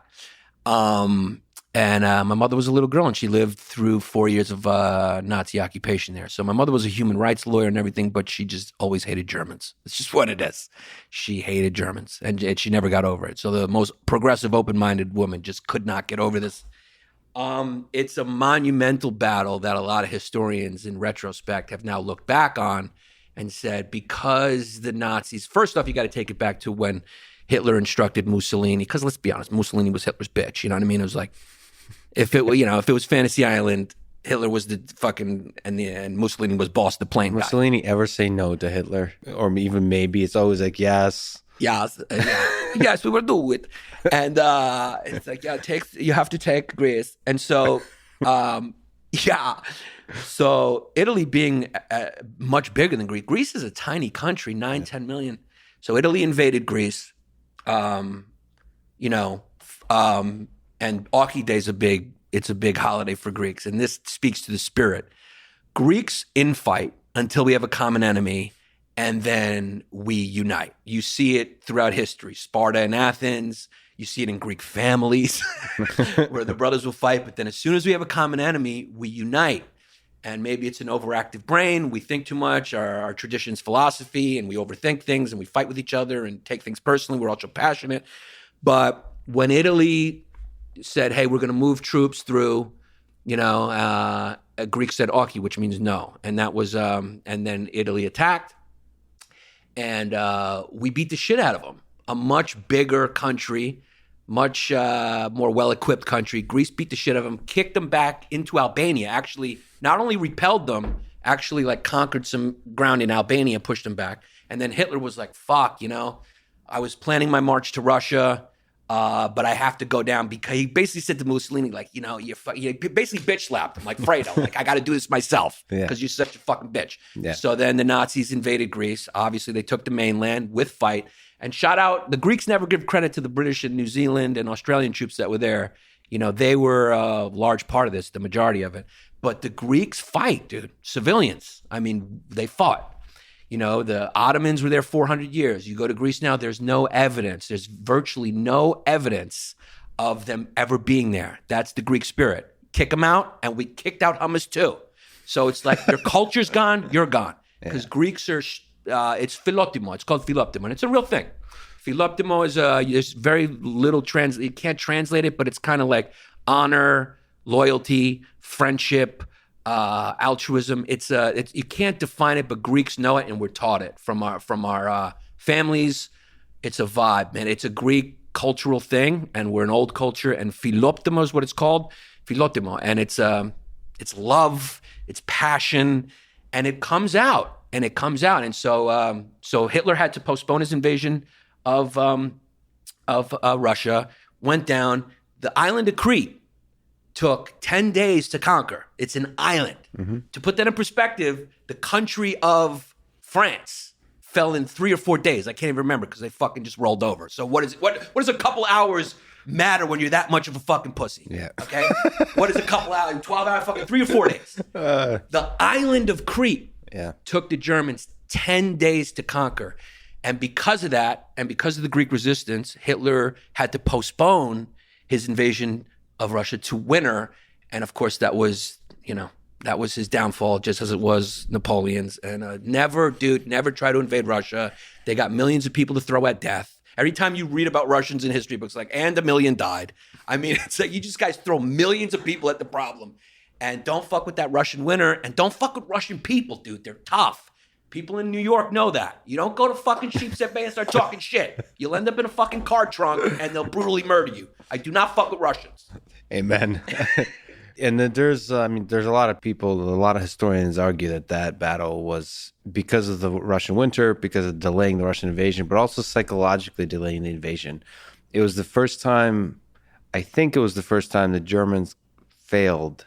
And my mother was a little girl, and she lived through 4 years of Nazi occupation there. So my mother was a human rights lawyer and everything, but she just always hated Germans. It's just what it is. She hated Germans, and she never got over it. So the most progressive, open-minded woman just could not get over this. It's a monumental battle that a lot of historians, in retrospect, have now looked back on and said, because the Nazis, first off, you got to take it back to when Hitler instructed Mussolini, because let's be honest, Mussolini was Hitler's bitch. You know what I mean? It was like, if it was Fantasy Island, Hitler was the fucking, and Mussolini was boss the plane guy. Mussolini ever say no to Hitler? Or even maybe? It's always like, yes. Yes, yes, we will do it. And it's like, you have to take Greece. And so, so Italy being much bigger than Greece. Greece is a tiny country, 10 million. So Italy invaded Greece, and Aki Day is a big holiday for Greeks. And this speaks to the spirit. Greeks infight until we have a common enemy, and then we unite. You see it throughout history. Sparta and Athens. You see it in Greek families where the brothers will fight. But then as soon as we have a common enemy, we unite. And maybe it's an overactive brain. We think too much, our tradition's philosophy, and we overthink things, and we fight with each other and take things personally. We're also passionate. But when Italy said, hey, we're going to move troops through, Greek said Aki, which means no. And that was, and then Italy attacked. and we beat the shit out of them. A much bigger country, much more well-equipped country. Greece beat the shit out of them, kicked them back into Albania. Actually, not only repelled them, actually like conquered some ground in Albania, pushed them back. And then Hitler was like, fuck, I was planning my march to Russia, but I have to go down, because he basically said to Mussolini, like, he basically bitch slapped him, like Fredo, like, I got to do this myself because you're such a fucking bitch. Yeah. So then the Nazis invaded Greece. Obviously, they took the mainland with fight and shot out. The Greeks never give credit to the British and New Zealand and Australian troops that were there. They were a large part of this, the majority of it. But the Greeks fight, dude. Civilians. I mean, they fought. The Ottomans were there 400 years. You go to Greece now, there's no evidence. There's virtually no evidence of them ever being there. That's the Greek spirit. Kick them out, and we kicked out hummus too. So it's like your culture's gone, you're gone. Because Greeks are, it's philoptimo. It's called philoptimo, and it's a real thing. Philoptimo is, there's very little you can't translate it, but it's kind of like honor, loyalty, friendship, altruism. It's you can't define it, but Greeks know it, and we're taught it from our families. It's a vibe, man. It's a Greek cultural thing, and we're an old culture. And philoptimo is what it's called, philoptimo, and it's love, it's passion, and it comes out. And so Hitler had to postpone his invasion of Russia. Went down. The island of Crete took 10 days to conquer. It's an island. Mm-hmm. To put that in perspective, the country of France fell in 3 or 4 days. I can't even remember because they fucking just rolled over. So what does a couple hours matter when you're that much of a fucking pussy? Yeah. Okay? What is a couple hours? 12 hours, fucking 3 or 4 days. The island of Crete took the Germans 10 days to conquer. And because of that, and because of the Greek resistance, Hitler had to postpone his invasion of Russia to winter. And of course, that was his downfall, just as it was Napoleon's. And never try to invade Russia. They got millions of people to throw at death. Every time you read about Russians in history books, like, and 1 million died. I mean, it's like you just guys throw millions of people at the problem. And don't fuck with that Russian winter. And don't fuck with Russian people, dude. They're tough. People in New York know that. You don't go to fucking Sheepshead Bay and start talking shit. You'll end up in a fucking car trunk and they'll brutally murder you. I do not fuck with Russians. Amen. And then there's a lot of people, a lot of historians argue that battle was because of the Russian winter, because of delaying the Russian invasion, but also psychologically delaying the invasion. I think it was the first time the Germans failed,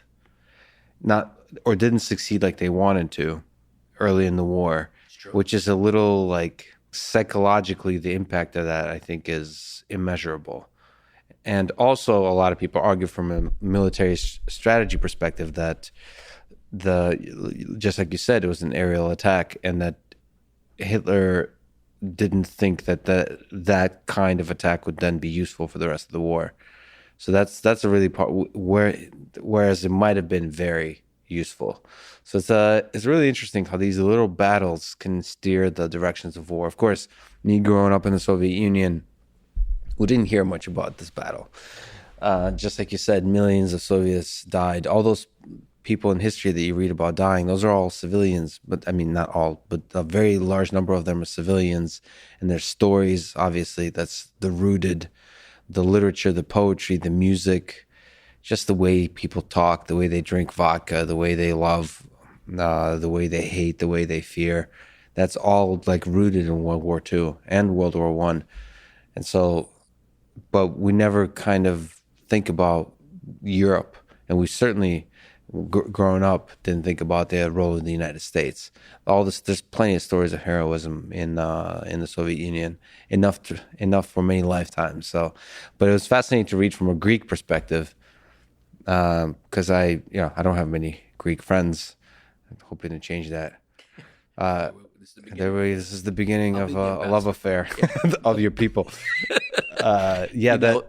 or didn't succeed like they wanted to early in the war, which is a little like psychologically the impact of that, I think, is immeasurable. And also a lot of people argue from a military strategy perspective that just like you said, it was an aerial attack, and that Hitler didn't think that kind of attack would then be useful for the rest of the war. So that's a really part whereas it might have been very useful. So it's really interesting how these little battles can steer the directions of war. Of course, me growing up in the Soviet Union, we didn't hear much about this battle. Just like you said, millions of Soviets died. All those people in history that you read about dying, those are all civilians. But I mean, not all, but a very large number of them are civilians. And their stories, obviously, that's the literature, the poetry, the music, just the way people talk, the way they drink vodka, the way they love, the way they hate, the way they fear. That's all like rooted in World War II and World War I. And so, but we never kind of think about Europe. And we certainly, growing up, didn't think about the role of the United States. There's plenty of stories of heroism in the Soviet Union, enough for many lifetimes. So, but it was fascinating to read from a Greek perspective, because I don't have many Greek friends. I'm hoping to change that. This is the beginning of a love affair of your people.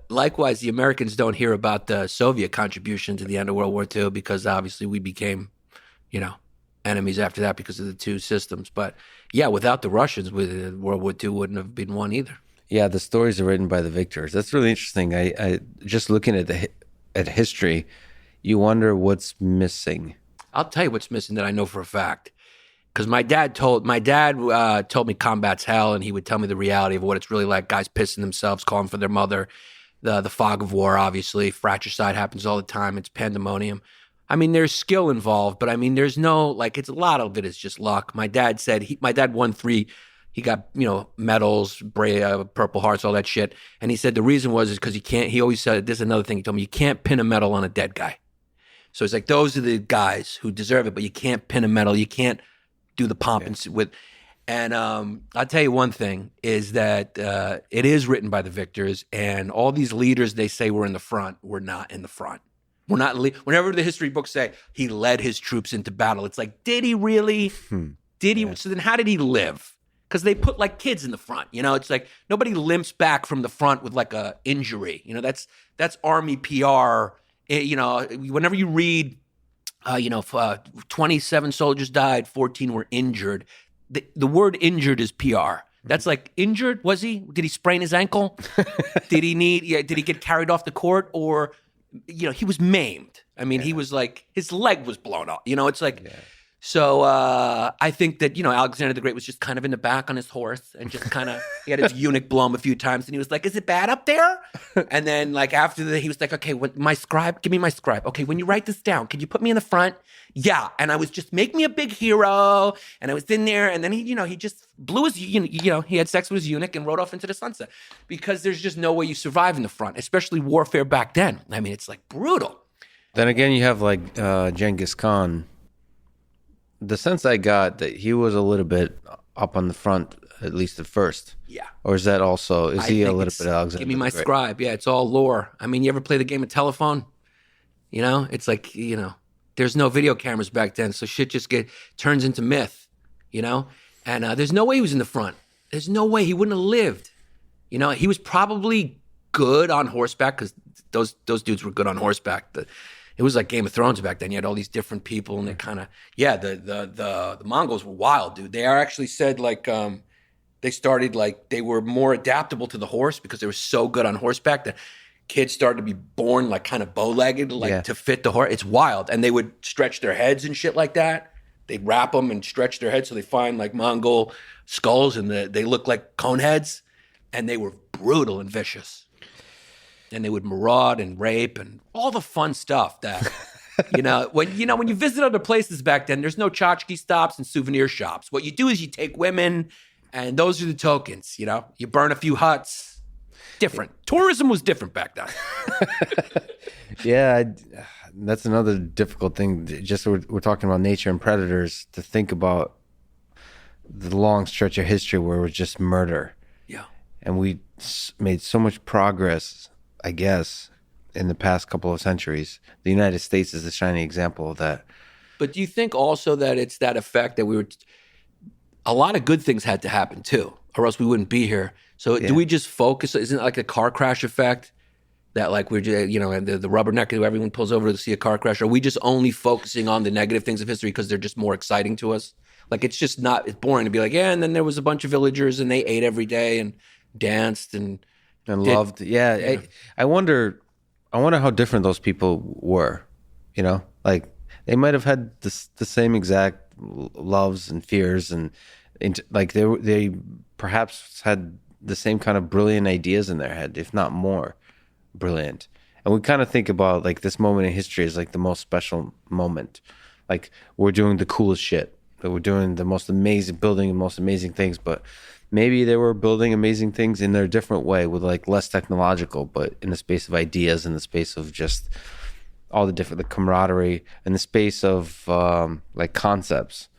Likewise, the Americans don't hear about the Soviet contribution to the end of World War II, because obviously we became, enemies after that because of the two systems. But yeah, without the Russians, World War II wouldn't have been won either. Yeah, the stories are written by the victors. That's really interesting. I just looking at history, you wonder what's missing. I'll tell you what's missing that I know for a fact. Because my dad told me combat's hell, and he would tell me the reality of what it's really like. Guys pissing themselves, calling for their mother. The fog of war, obviously. Fratricide happens all the time. It's pandemonium. I mean, there's skill involved, but I mean, there's no, like, it's a lot of it is just luck. My dad said, my dad won 3, he got, medals, Purple Hearts, all that shit. And he said the reason was because he always said, this is another thing he told me, you can't pin a medal on a dead guy. So it's like, those are the guys who deserve it, but you can't pin a medal. You can't do the pomp and I'll tell you one thing is that it is written by the victors, and all these leaders they say were in the front were not in the front. We're not. Whenever the history books say he led his troops into battle, it's like, did he really? Did he? Yeah. So then, how did he live? Because they put like kids in the front. It's like nobody limps back from the front with like a injury. That's Army PR. Whenever you read, 27 soldiers died, 14 were injured. The word injured is PR. That's like, injured? Was he? Did he sprain his ankle? Did he get carried off the court? Or, he was maimed. I mean, he was like, his leg was blown off. It's like, so I think that, Alexander the Great was just kind of in the back on his horse and just kind of, he had his eunuch blow him a few times and he was like, is it bad up there? And then like after that, he was like, okay, my scribe, give me my scribe. Okay, when you write this down, can you put me in the front? Yeah. And I was just, make me a big hero. And I was in there and then he just blew his, he had sex with his eunuch and rode off into the sunset because there's just no way you survive in the front, especially warfare back then. I mean, it's like brutal. Then again, you have like Genghis Khan. The sense I got that he was a little bit up on the front, at least at first. Yeah. Or is that also, he a little bit Alexander? Give me my scribe. Yeah, it's all lore. I mean, you ever play the game of telephone? It's like, there's no video cameras back then, so shit just turns into myth, And there's no way he was in the front. There's no way he wouldn't have lived. He was probably good on horseback because those dudes were good on horseback. It was like Game of Thrones back then. You had all these different people, and they kind of, the Mongols were wild, dude. They actually said like they started like they were more adaptable to the horse because they were so good on horseback that kids started to be born like kind of bow-legged, to fit the horse. It's wild, and they would stretch their heads and shit like that. They'd wrap them and stretch their heads so they find like Mongol skulls, and they look like cone heads, and they were brutal and vicious. And they would maraud and rape and all the fun stuff that, when you visit other places back then, there's no tchotchke stops and souvenir shops. What you do is you take women and those are the tokens, you burn a few huts. Different. Tourism was different back then. Yeah, that's another difficult thing. Just we're talking about nature and predators, to think about the long stretch of history where it was just murder. Yeah. And we made so much progress, I guess, in the past couple of centuries. The United States is a shining example of that. But do you think also that it's that effect that a lot of good things had to happen too, or else we wouldn't be here. So do we just focus, isn't it like a car crash effect? That like we're, and the rubberneck, everyone pulls over to see a car crash. Are we just only focusing on the negative things of history because they're just more exciting to us? Like it's boring to be like, and then there was a bunch of villagers and they ate every day and danced and loved. Yeah. I wonder how different those people were, like they might have had the same exact loves and fears and like they perhaps had the same kind of brilliant ideas in their head, if not more brilliant. And we kind of think about like this moment in history as like the most special moment. Like we're doing the coolest shit, that we're doing the most amazing, building the most amazing things, but maybe they were building amazing things in their different way with like less technological, but in the space of ideas, in the space of just all the camaraderie, in the space of like concepts,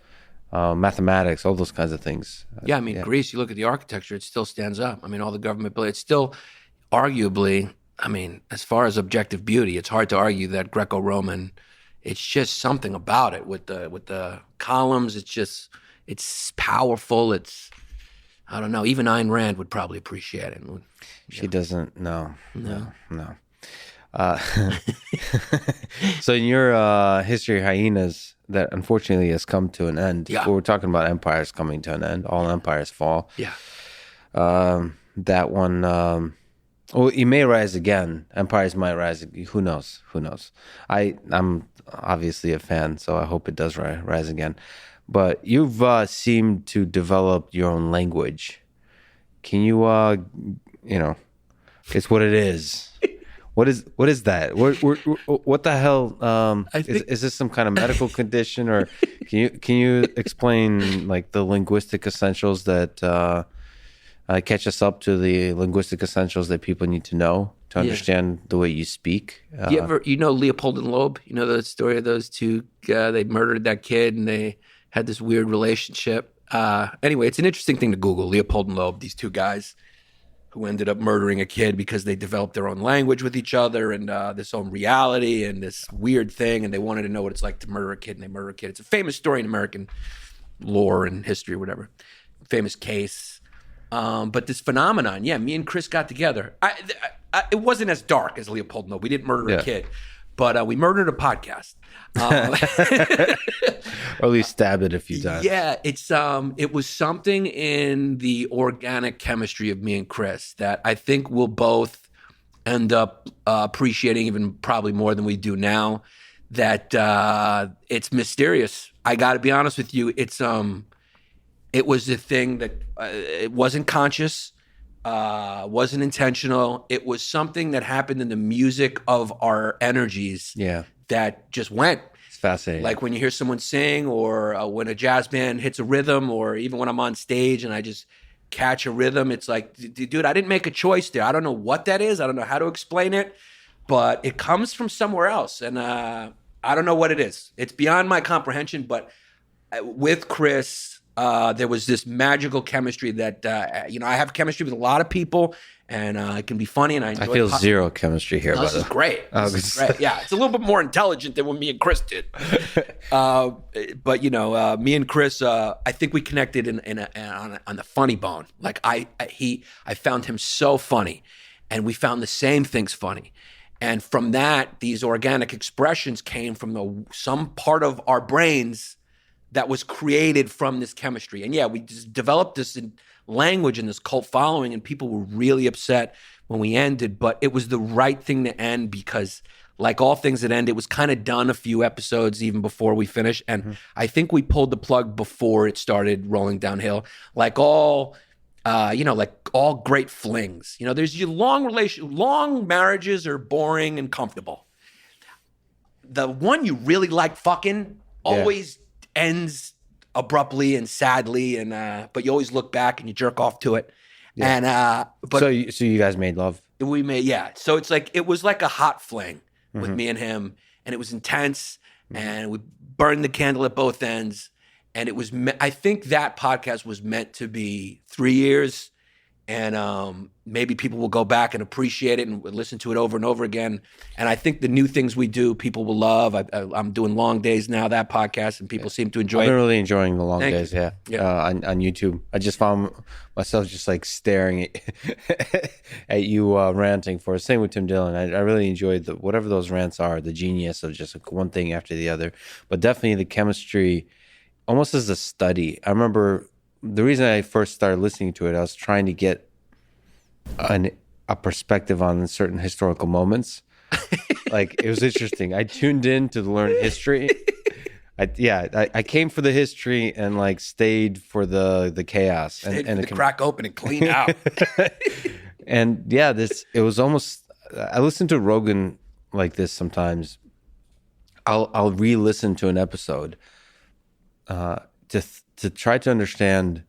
mathematics, all those kinds of things. Yeah, I mean, Greece, you look at the architecture, it still stands up. I mean, all the government buildings, it's still arguably, I mean, as far as objective beauty, it's hard to argue that Greco-Roman, it's just something about it with the columns. It's powerful. I don't know. Even Ayn Rand would probably appreciate it. She doesn't. No. So in your history of hyenas, that unfortunately has come to an end. Yeah. We're talking about empires coming to an end. All empires fall. Yeah. That one. Well, it may rise again. Empires might rise. Who knows? I'm obviously a fan, so I hope it does rise again. but you've seemed to develop your own language. Can you, it's what it is. What is that? What the hell? Is this some kind of medical condition, or can you explain like the linguistic essentials that catch us up to the linguistic essentials that people need to know to understand the way you speak? You know Leopold and Loeb? You know the story of those two? They murdered that kid, and they had this weird relationship. Anyway, it's an interesting thing to Google. Leopold and Loeb, these two guys who ended up murdering a kid because they developed their own language with each other and this own reality and this weird thing, and they wanted to know what it's like to murder a kid, and they murder a kid. It's a famous story in American lore and history or whatever. Famous case. But this phenomenon, me and Chris got together. It wasn't as dark as Leopold and Loeb. We didn't murder a kid, but we murdered a podcast. Or at least stabbed it a few times. Yeah, it was something in the organic chemistry of me and Chris that I think we'll both end up appreciating even probably more than we do now. That it's mysterious. I got to be honest with you. It was a thing that it wasn't conscious, wasn't intentional. It was something that happened in the music of our energies. Yeah. That just went. It's fascinating. Like when you hear someone sing, or when a jazz band hits a rhythm, or even when I'm on stage and I just catch a rhythm, it's like, dude, I didn't make a choice there. I don't know what that is. I don't know how to explain it, but it comes from somewhere else. And I don't know what it is. It's beyond my comprehension, but with Chris, there was this magical chemistry that, I have chemistry with a lot of people, and it can be funny, and I enjoy feel zero chemistry here. This is great. This is great. Yeah, it's a little bit more intelligent than what me and Chris did. But me and Chris, I think we connected on the funny bone. Like I found him so funny, and we found the same things funny. And from that, these organic expressions came from some part of our brains that was created from this chemistry. And we just developed this in language and this cult following, and people were really upset when we ended, but it was the right thing to end because, like all things that end, it was kind of done a few episodes even before we finished. And I think we pulled the plug before it started rolling downhill. Like all great flings. There's your long marriages are boring and comfortable. The one you really like fucking always ends abruptly and sadly, and but you always look back and you jerk off to it. And but so you guys made love? We made So it's like it was like a hot fling with me and him, and it was intense, and we burned the candle at both ends. And it was I think that podcast was meant to be 3 years, and maybe people will go back and appreciate it and listen to it over and over again. And I think the new things we do, people will love. I'm doing Long Days now, that podcast, and people seem to enjoy it. I've been really enjoying the Long Days, yeah. On YouTube. I just found myself just like staring at you ranting for it. Same with Tim Dillon. I really enjoyed whatever those rants are, the genius of just like one thing after the other. But definitely the chemistry, almost as a study. I remember the reason I first started listening to it, I was trying to get a perspective on certain historical moments. Like, it was interesting. I tuned in to learn history. I came for the history and like stayed for the chaos and the crack open and clean out. And it was almost. I listen to Rogan like this sometimes. I'll re-listen to an episode to try to understand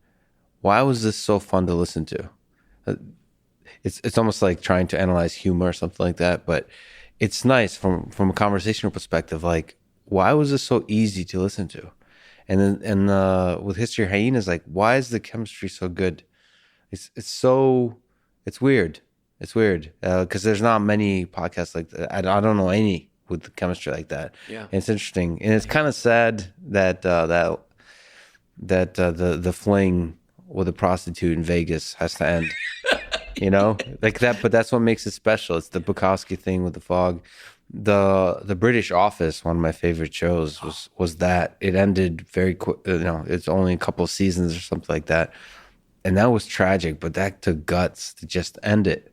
why was this so fun to listen to. It's almost like trying to analyze humor or something like that, but it's nice from a conversational perspective. Like, why was this so easy to listen to? And then with History of Hyenas, like, why is the chemistry so good? It's weird. It's weird because there's not many podcasts like that. I don't know any with the chemistry like that. Yeah, and it's interesting, and it's kind of sad that the fling with a prostitute in Vegas has to end. Like that, but that's what makes it special. It's the Bukowski thing with the fog. The British Office, one of my favorite shows, was that it ended very quick. It's only a couple of seasons or something like that, and that was tragic. But that took guts to just end it.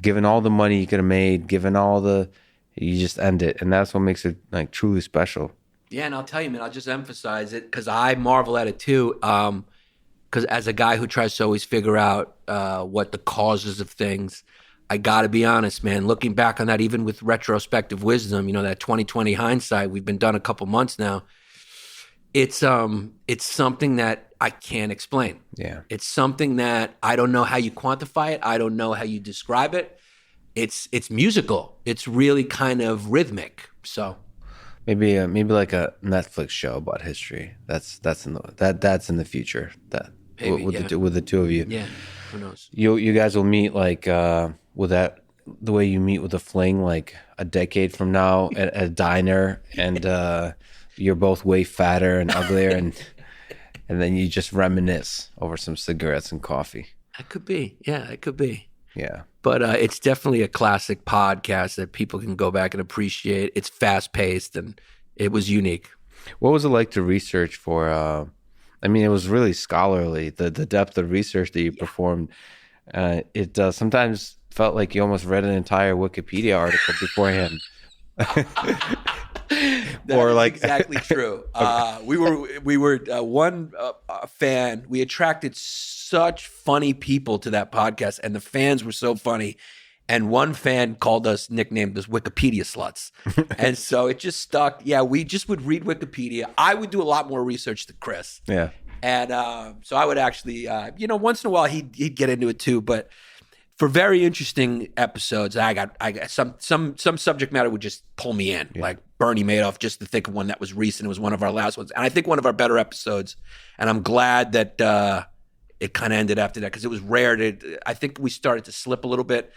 Given all the money you could have made, you just end it, and that's what makes it like truly special. Yeah, and I'll tell you, man, I'll just emphasize it because I marvel at it too. Because as a guy who tries to always figure out what the causes of things, I got to be honest, man. Looking back on that, even with retrospective wisdom, that 2020 hindsight, we've been done a couple months now. It's something that I can't explain. Yeah, it's something that I don't know how you quantify it. I don't know how you describe it. It's musical. It's really kind of rhythmic. So. maybe like a Netflix show about history. That's in the future. That Maybe, with the two of you. Yeah, who knows? You guys will meet like with that the way you meet with a fling like a decade from now at a diner, and you're both way fatter and uglier, and then you just reminisce over some cigarettes and coffee. That could be. Yeah, it could be. Yeah. But it's definitely a classic podcast that people can go back and appreciate. It's fast-paced, and it was unique. What was it like to research for, it was really scholarly, the depth of research that you performed. It sometimes felt like you almost read an entire Wikipedia article beforehand. That's exactly true. We were one fan. We attracted such funny people to that podcast, and the fans were so funny. And one fan nicknamed us Wikipedia sluts, and so it just stuck. Yeah, we just would read Wikipedia. I would do a lot more research than Chris. Yeah, and so I would actually, once in a while he'd get into it too, but. For very interesting episodes, I got some subject matter would just pull me in, like Bernie Madoff, just to think of one that was recent. It was one of our last ones. And I think one of our better episodes. And I'm glad that it kind of ended after that because it was rare. I think we started to slip a little bit.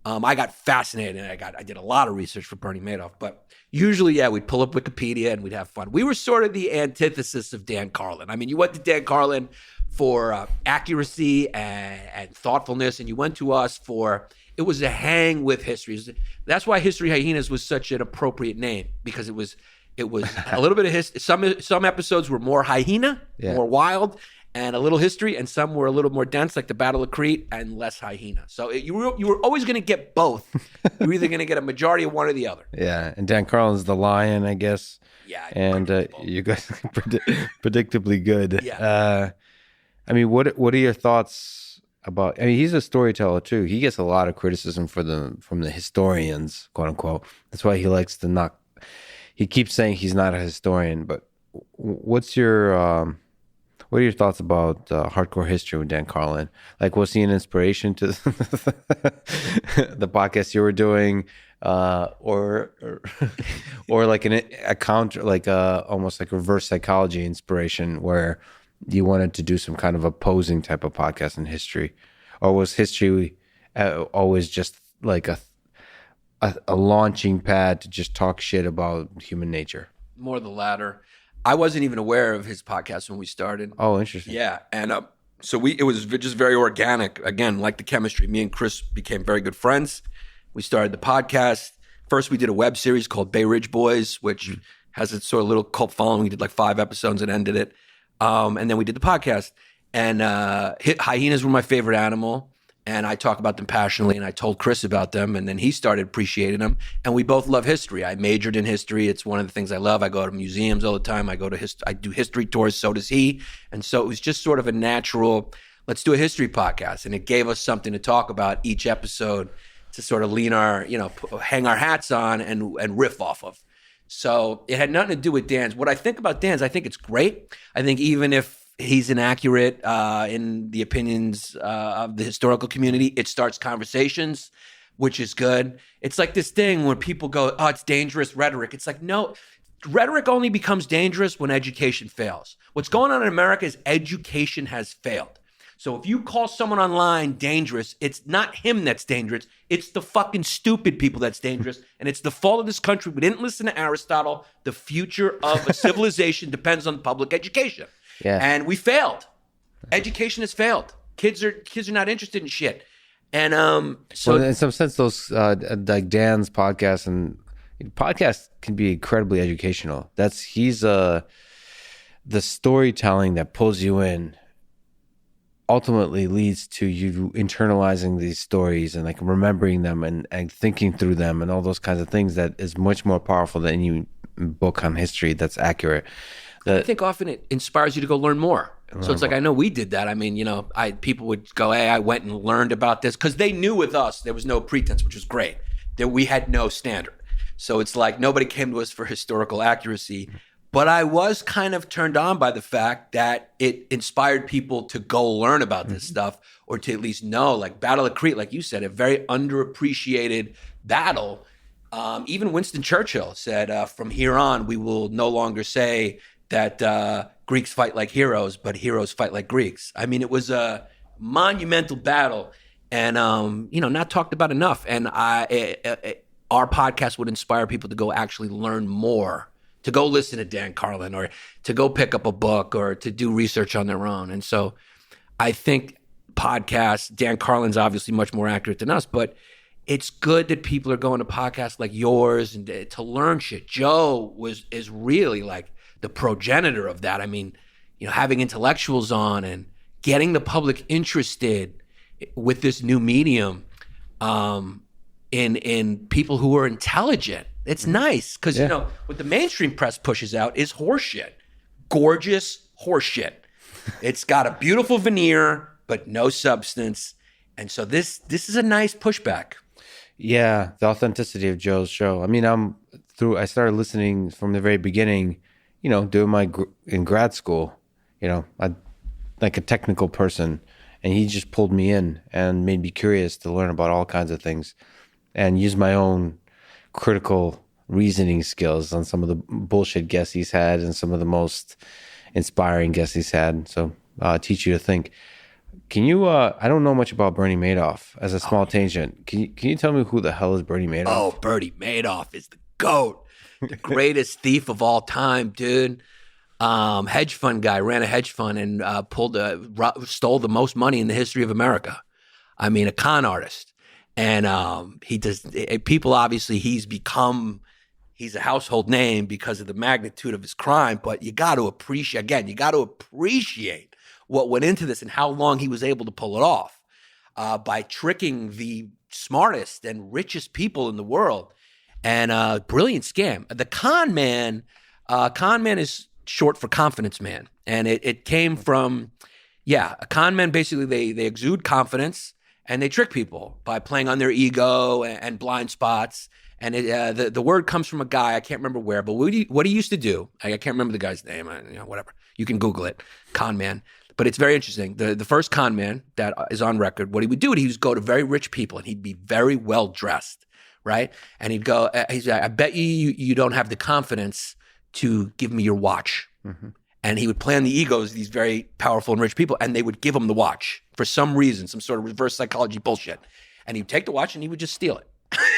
I got fascinated and I did a lot of research for Bernie Madoff. But usually, we'd pull up Wikipedia and we'd have fun. We were sort of the antithesis of Dan Carlin. I mean, you went to Dan Carlin for accuracy and thoughtfulness, and you went to us it was a hang with history. That's why History Hyenas was such an appropriate name, because it was a little bit of history. Some episodes were more hyena, more wild, and a little history, and some were a little more dense, like the Battle of Crete, and less hyena. So you were always going to get both. You were either going to get a majority of one or the other. Yeah, and Dan Carlin's the lion, I guess. Yeah, and you guys predictably good. Yeah. What are your thoughts about? He's a storyteller too. He gets a lot of criticism from the historians, quote unquote. That's why he likes to knock. He keeps saying he's not a historian. But what are your thoughts about hardcore history with Dan Carlin? Like, was he an inspiration to the podcast you were doing, or like a counter, like almost like reverse psychology inspiration, where you wanted to do some kind of opposing type of podcast in history? Or was history always just like a launching pad to just talk shit about human nature? More the latter. I wasn't even aware of his podcast when we started. Oh, interesting. Yeah, and so it was just very organic. Again, like the chemistry. Me and Chris became very good friends. We started the podcast. First, we did a web series called Bay Ridge Boys, which has its sort of little cult following. We did like 5 episodes and ended it. And then we did the podcast, and hyenas were my favorite animal, and I talk about them passionately, and I told Chris about them, and then he started appreciating them, and we both love history. I majored in history. It's one of the things I love. I go to museums all the time. I do history tours, so does he. And so it was just sort of a natural, let's do a history podcast, and it gave us something to talk about each episode to sort of hang our hats on and riff off of. So it had nothing to do with Dan's. What I think about Dan's, I think it's great. I think even if he's inaccurate in the opinions of the historical community, it starts conversations, which is good. It's like this thing where people go, oh, it's dangerous rhetoric. It's like, no, rhetoric only becomes dangerous when education fails. What's going on in America is education has failed. So if you call someone online dangerous, it's not him that's dangerous. It's the fucking stupid people that's dangerous. And it's the fault of this country. We didn't listen to Aristotle. The future of a civilization depends on public education. Yeah. And we failed. Education has failed. Kids are not interested in shit. And so in some sense, those like Dan's podcast and podcasts can be incredibly educational. He's the storytelling that pulls you in ultimately leads to you internalizing these stories and like remembering them and thinking through them and all those kinds of things that is much more powerful than book on history that's accurate. I think often it inspires you to go learn more. So it's like, I know we did that. I mean, people would go, hey, I went and learned about this, because they knew with us there was no pretense, which was great, that we had no standard. So it's like nobody came to us for historical accuracy. But I was kind of turned on by the fact that it inspired people to go learn about this stuff, or to at least know, like Battle of Crete, like you said, a very underappreciated battle. Even Winston Churchill said, from here on, we will no longer say that Greeks fight like heroes, but heroes fight like Greeks. I mean, it was a monumental battle, and not talked about enough. And our podcast would inspire people to go actually learn more, to go listen to Dan Carlin, or to go pick up a book, or to do research on their own. And so I think podcasts, Dan Carlin's obviously much more accurate than us, but it's good that people are going to podcasts like yours and to learn shit. Joe is really like the progenitor of that. I mean, having intellectuals on and getting the public interested with this new medium, in people who are intelligent. It's nice, because what the mainstream press pushes out is horseshit, gorgeous horseshit. It's got a beautiful veneer but no substance, and so this is a nice pushback. Yeah, the authenticity of Joe's show. I mean, I started listening from the very beginning. Doing in grad school. I like a technical person, and he just pulled me in and made me curious to learn about all kinds of things, and use my own critical reasoning skills on some of the bullshit guests he's had and some of the most inspiring guests he's had. So teach you to think. Can you, I don't know much about Bernie Madoff. As a small tangent, can you tell me who the hell is Bernie Madoff? Oh, Bernie Madoff is the GOAT. The greatest thief of all time, dude. Hedge fund guy, ran a hedge fund and stole the most money in the history of America. I mean, a con artist. And people obviously, he's a household name because of the magnitude of his crime, but you got to appreciate what went into this and how long he was able to pull it off by tricking the smartest and richest people in the world. And brilliant scam. The con man is short for confidence man. And it came from, a con man, basically they exude confidence and they trick people by playing on their ego and blind spots. And the word comes from a guy, I can't remember where, but what he used to do, I can't remember the guy's name, whatever. You can Google it, con man. But it's very interesting. The first con man that is on record, what he would do, he would go to very rich people and he'd be very well dressed, right? And he'd go, I bet you don't have the confidence to give me your watch. Mm-hmm. And he would play on the egos of these very powerful and rich people, and they would give him the watch for some reason, some sort of reverse psychology bullshit. And he would take the watch and he would just steal it.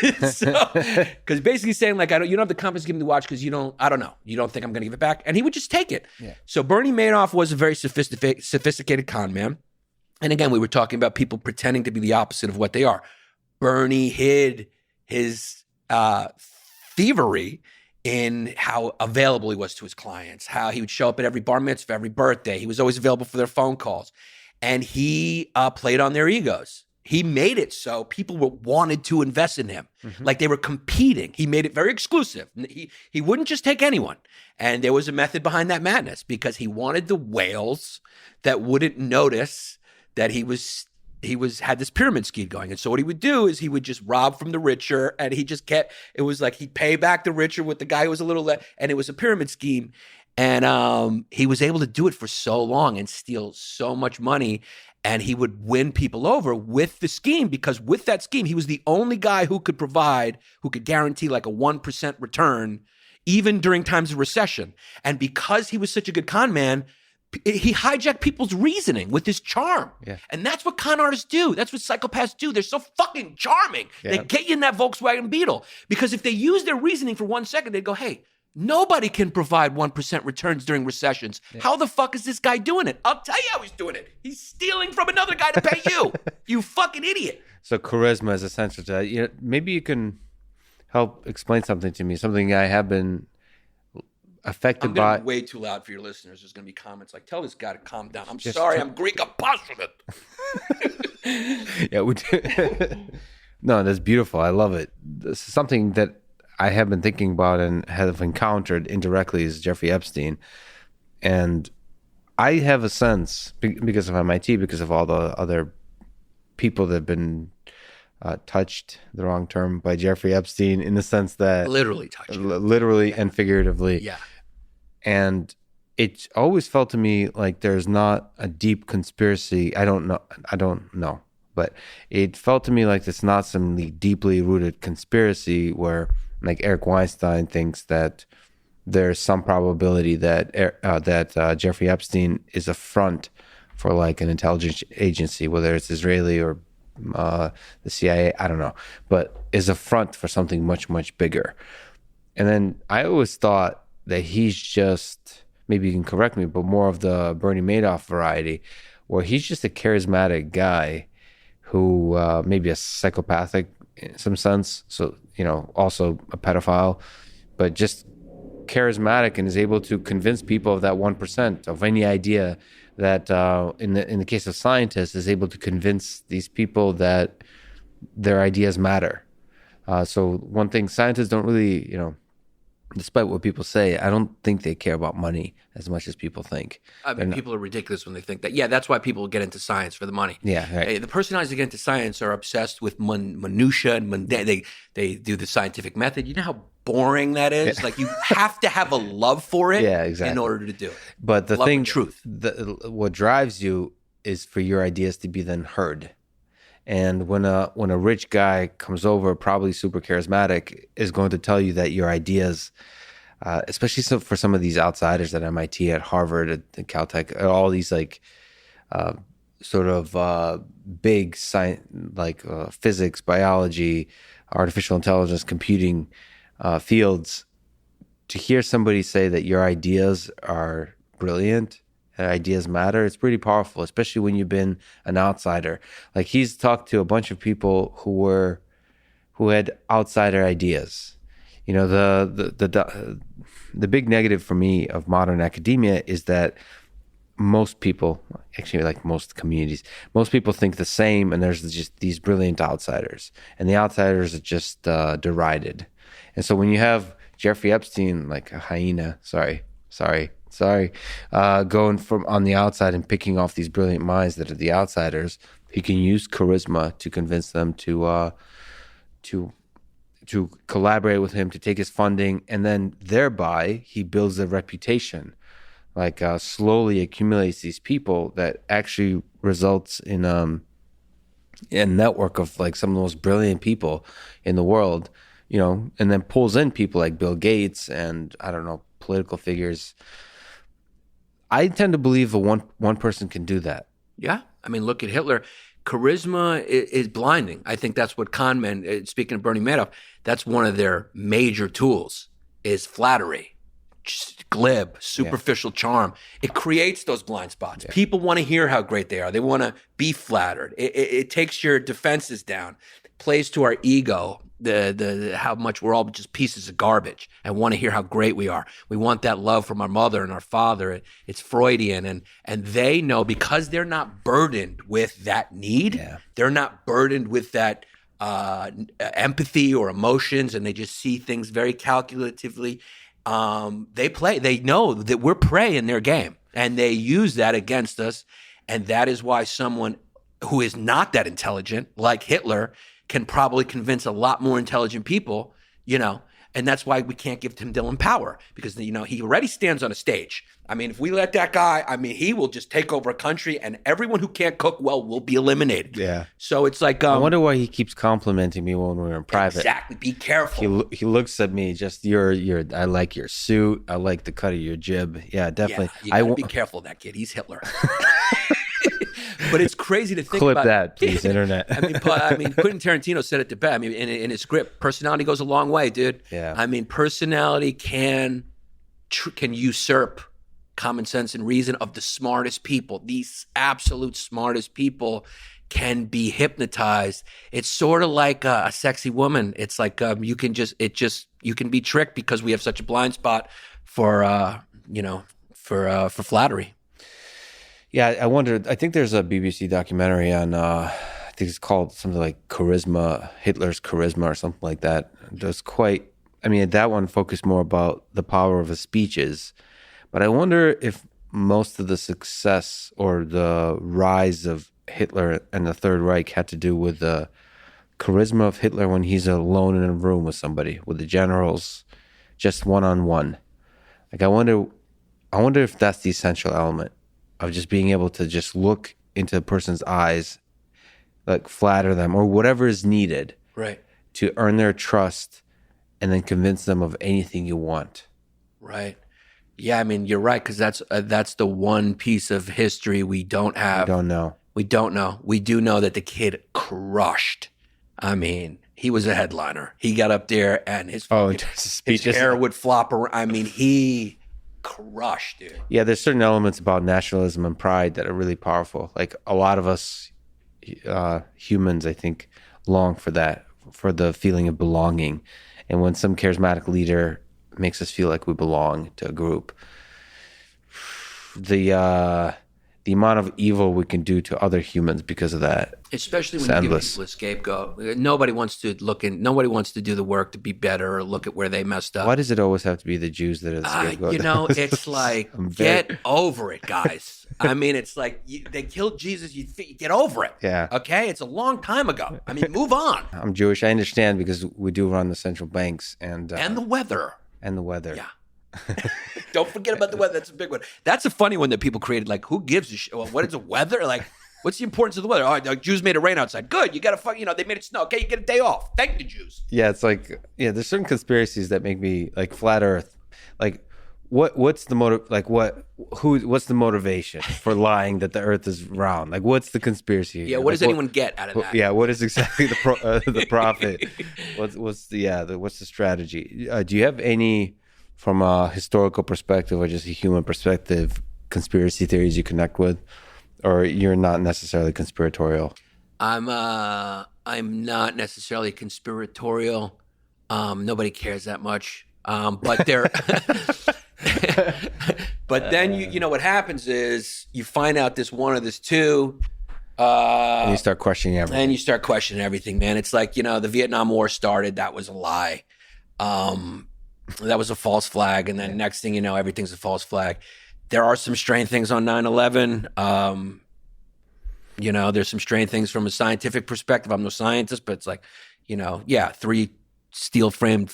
Because basically saying like, you don't have the confidence to give me the watch because you don't think I'm going to give it back. And he would just take it. Yeah. So Bernie Madoff was a very sophisticated con man. And again, we were talking about people pretending to be the opposite of what they are. Bernie hid his thievery in how available he was to his clients, how he would show up at every bar mitzvah, every birthday. He was always available for their phone calls. And he played on their egos. He made it so people wanted to invest in him, like they were competing. He made it very exclusive. He wouldn't just take anyone. And there was a method behind that madness because he wanted the whales that wouldn't notice that he had this pyramid scheme going. And so what he would do is he would just rob from the richer, and it was like he'd pay back the richer with the guy who was a little less, and it was a pyramid scheme. And he was able to do it for so long and steal so much money. And he would win people over with the scheme, because with that scheme, he was the only guy who could guarantee like a 1% return, even during times of recession. And because he was such a good con man, he hijacked people's reasoning with his charm. Yeah. And that's what con artists do. That's what psychopaths do. They're so fucking charming. Yeah. They get you in that Volkswagen Beetle. Because if they use their reasoning for 1 second, they'd go, hey, nobody can provide 1% returns during recessions. Yeah. How the fuck is this guy doing it? I'll tell you how he's doing it. He's stealing from another guy to pay you. You fucking idiot. So charisma is essential to that. Maybe you can help explain something to me, something I have been affected by. I'm going to be way too loud for your listeners. There's going to be comments like, tell this guy to calm down. I'm sorry, I'm Greek apostolate. Yeah, we do. No, that's beautiful. I love it. This is something that I have been thinking about and have encountered indirectly is Jeffrey Epstein. And I have a sense, because of MIT, because of all the other people that have been touched, the wrong term, by Jeffrey Epstein, in the sense that literally touched, literally and figuratively. Yeah. And it always felt to me like there's not a deep conspiracy. I don't know, but it felt to me like it's not some deeply rooted conspiracy where, like, Eric Weinstein thinks that there's some probability that Jeffrey Epstein is a front for like an intelligence agency, whether it's Israeli or the CIA, I don't know, but is a front for something much, much bigger. And then I always thought that he's just, maybe you can correct me, but more of the Bernie Madoff variety, where he's just a charismatic guy who maybe a psychopathic in some sense, so, you know, also a pedophile, but just charismatic and is able to convince people of that 1% of any idea, that in the case of scientists is able to convince these people that their ideas matter. So one thing, scientists don't really, you know, despite what people say, I don't think they care about money as much as people think. I mean, people are ridiculous when they think that. Yeah, that's why people get into science, for the money. Yeah, right. The personalities that get into science are obsessed with minutia and mundane. They do the scientific method. You know how boring that is? Yeah. Like, you have to have a love for it, yeah, exactly, in order to do it. But the love thing, and truth. What drives you is for your ideas to be then heard. And when a rich guy comes over, probably super charismatic, is going to tell you that your ideas, especially for some of these outsiders at MIT, at Harvard, at Caltech, all these like sort of big science, like physics, biology, artificial intelligence, computing fields, to hear somebody say that your ideas are brilliant, ideas matter, it's pretty powerful, especially when you've been an outsider. Like, he's talked to a bunch of people who had outsider ideas. You know, the big negative for me of modern academia is that most people, actually, like most communities, most people think the same, and there's just these brilliant outsiders, and the outsiders are just derided. And so when you have Jeffrey Epstein, like a hyena, sorry, going from on the outside and picking off these brilliant minds that are the outsiders, he can use charisma to convince them to collaborate with him, to take his funding, and then thereby he builds a reputation, like slowly accumulates these people that actually results in a network of like some of the most brilliant people in the world, you know, and then pulls in people like Bill Gates and, I don't know, political figures. I tend to believe one person can do that. Yeah. I mean, look at Hitler. Charisma is blinding. I think that's what con men, speaking of Bernie Madoff, that's one of their major tools, is flattery. Just glib, superficial charm. It creates those blind spots. Yeah. People want to hear how great they are. They want to be flattered. It takes your defenses down. It plays to our ego, the how much we're all just pieces of garbage and want to hear how great we are. We want that love from our mother and our father. It's Freudian, and they know, because they're not burdened with that need. Yeah. They're not burdened with that empathy or emotions, and they just see things very calculatively. They know that we're prey in their game, and they use that against us. And that is why someone who is not that intelligent, like Hitler, can probably convince a lot more intelligent people, you know, and that's why we can't give Tim Dillon power, because, you know, he already stands on a stage. I mean, if we let that guy, I mean, he will just take over a country, and everyone who can't cook well will be eliminated. Yeah. So it's like, I wonder why he keeps complimenting me when we're in private. Exactly. Be careful. He looks at me, just I like your suit. I like the cut of your jib. Yeah, definitely. Yeah, you gotta be careful of that kid. He's Hitler. But it's crazy to think Clip about. Clip that, please, internet. I mean, Quentin Tarantino said it the best. I mean, in his script, personality goes a long way, dude. Yeah. I mean, personality can usurp common sense and reason of the smartest people. These absolute smartest people can be hypnotized. It's sort of like a sexy woman. It's like you can be tricked, because we have such a blind spot for flattery. Yeah, I wondered. I think there's a BBC documentary on, I think it's called something like Charisma, Hitler's Charisma or something like that. It was quite I mean, that one focused more about the power of his speeches. But I wonder if most of the success or the rise of Hitler and the Third Reich had to do with the charisma of Hitler when he's alone in a room with somebody, with the generals, just one-on-one. Like, I wonder if that's the essential element of just being able to just look into a person's eyes, like flatter them or whatever is needed, right, to earn their trust and then convince them of anything you want. Right. Yeah, I mean, you're right, because that's the one piece of history we don't have. We don't know. We don't know. We do know that the kid crushed. I mean, he was a headliner. He got up there and his hair would flop around. I mean, he crushed, dude. Yeah, there's certain elements about nationalism and pride that are really powerful. Like, a lot of us humans, I think, long for that, for the feeling of belonging. And when some charismatic leader makes us feel like we belong to a group, the amount of evil we can do to other humans because of that, especially when you give people a scapegoat. Nobody wants to do the work to be better or look at where they messed up. Why does it always have to be the Jews that are the scapegoat? You know, it's like, get over it, guys. I mean, it's like they killed Jesus. You get over it. Yeah. Okay? It's a long time ago. I mean, move on. I'm Jewish. I understand, because we do run the central banks. And the weather. And the weather. Yeah. Don't forget about the weather. That's a big one. That's a funny one that people created. Like, who gives a shit? Well, what is the weather? Like, what's the importance of the weather? Oh, the Jews made it rain outside. Good. You got to they made it snow. Okay, you get a day off. Thank the Jews. Yeah, it's like, there's certain conspiracies that make me, like, flat Earth. Like, what's the motive? Like, what's the motivation for lying that the Earth is round? Like, what's the conspiracy? Yeah, what does anyone get out of that? Yeah, what is exactly the profit? What's the strategy? Do you have any, from a historical perspective or just a human perspective, conspiracy theories you connect with, or you're not necessarily conspiratorial? I'm not necessarily conspiratorial. Nobody cares that much. But they're, but then you know what happens is you find out this one or this two. And you start questioning everything. Man. It's like, the Vietnam War started. That was a lie. That was a false flag. And then next thing you know, everything's a false flag. There are some strange things on 9/11. There's some strange things from a scientific perspective. I'm no scientist, but it's like, 3 steel-framed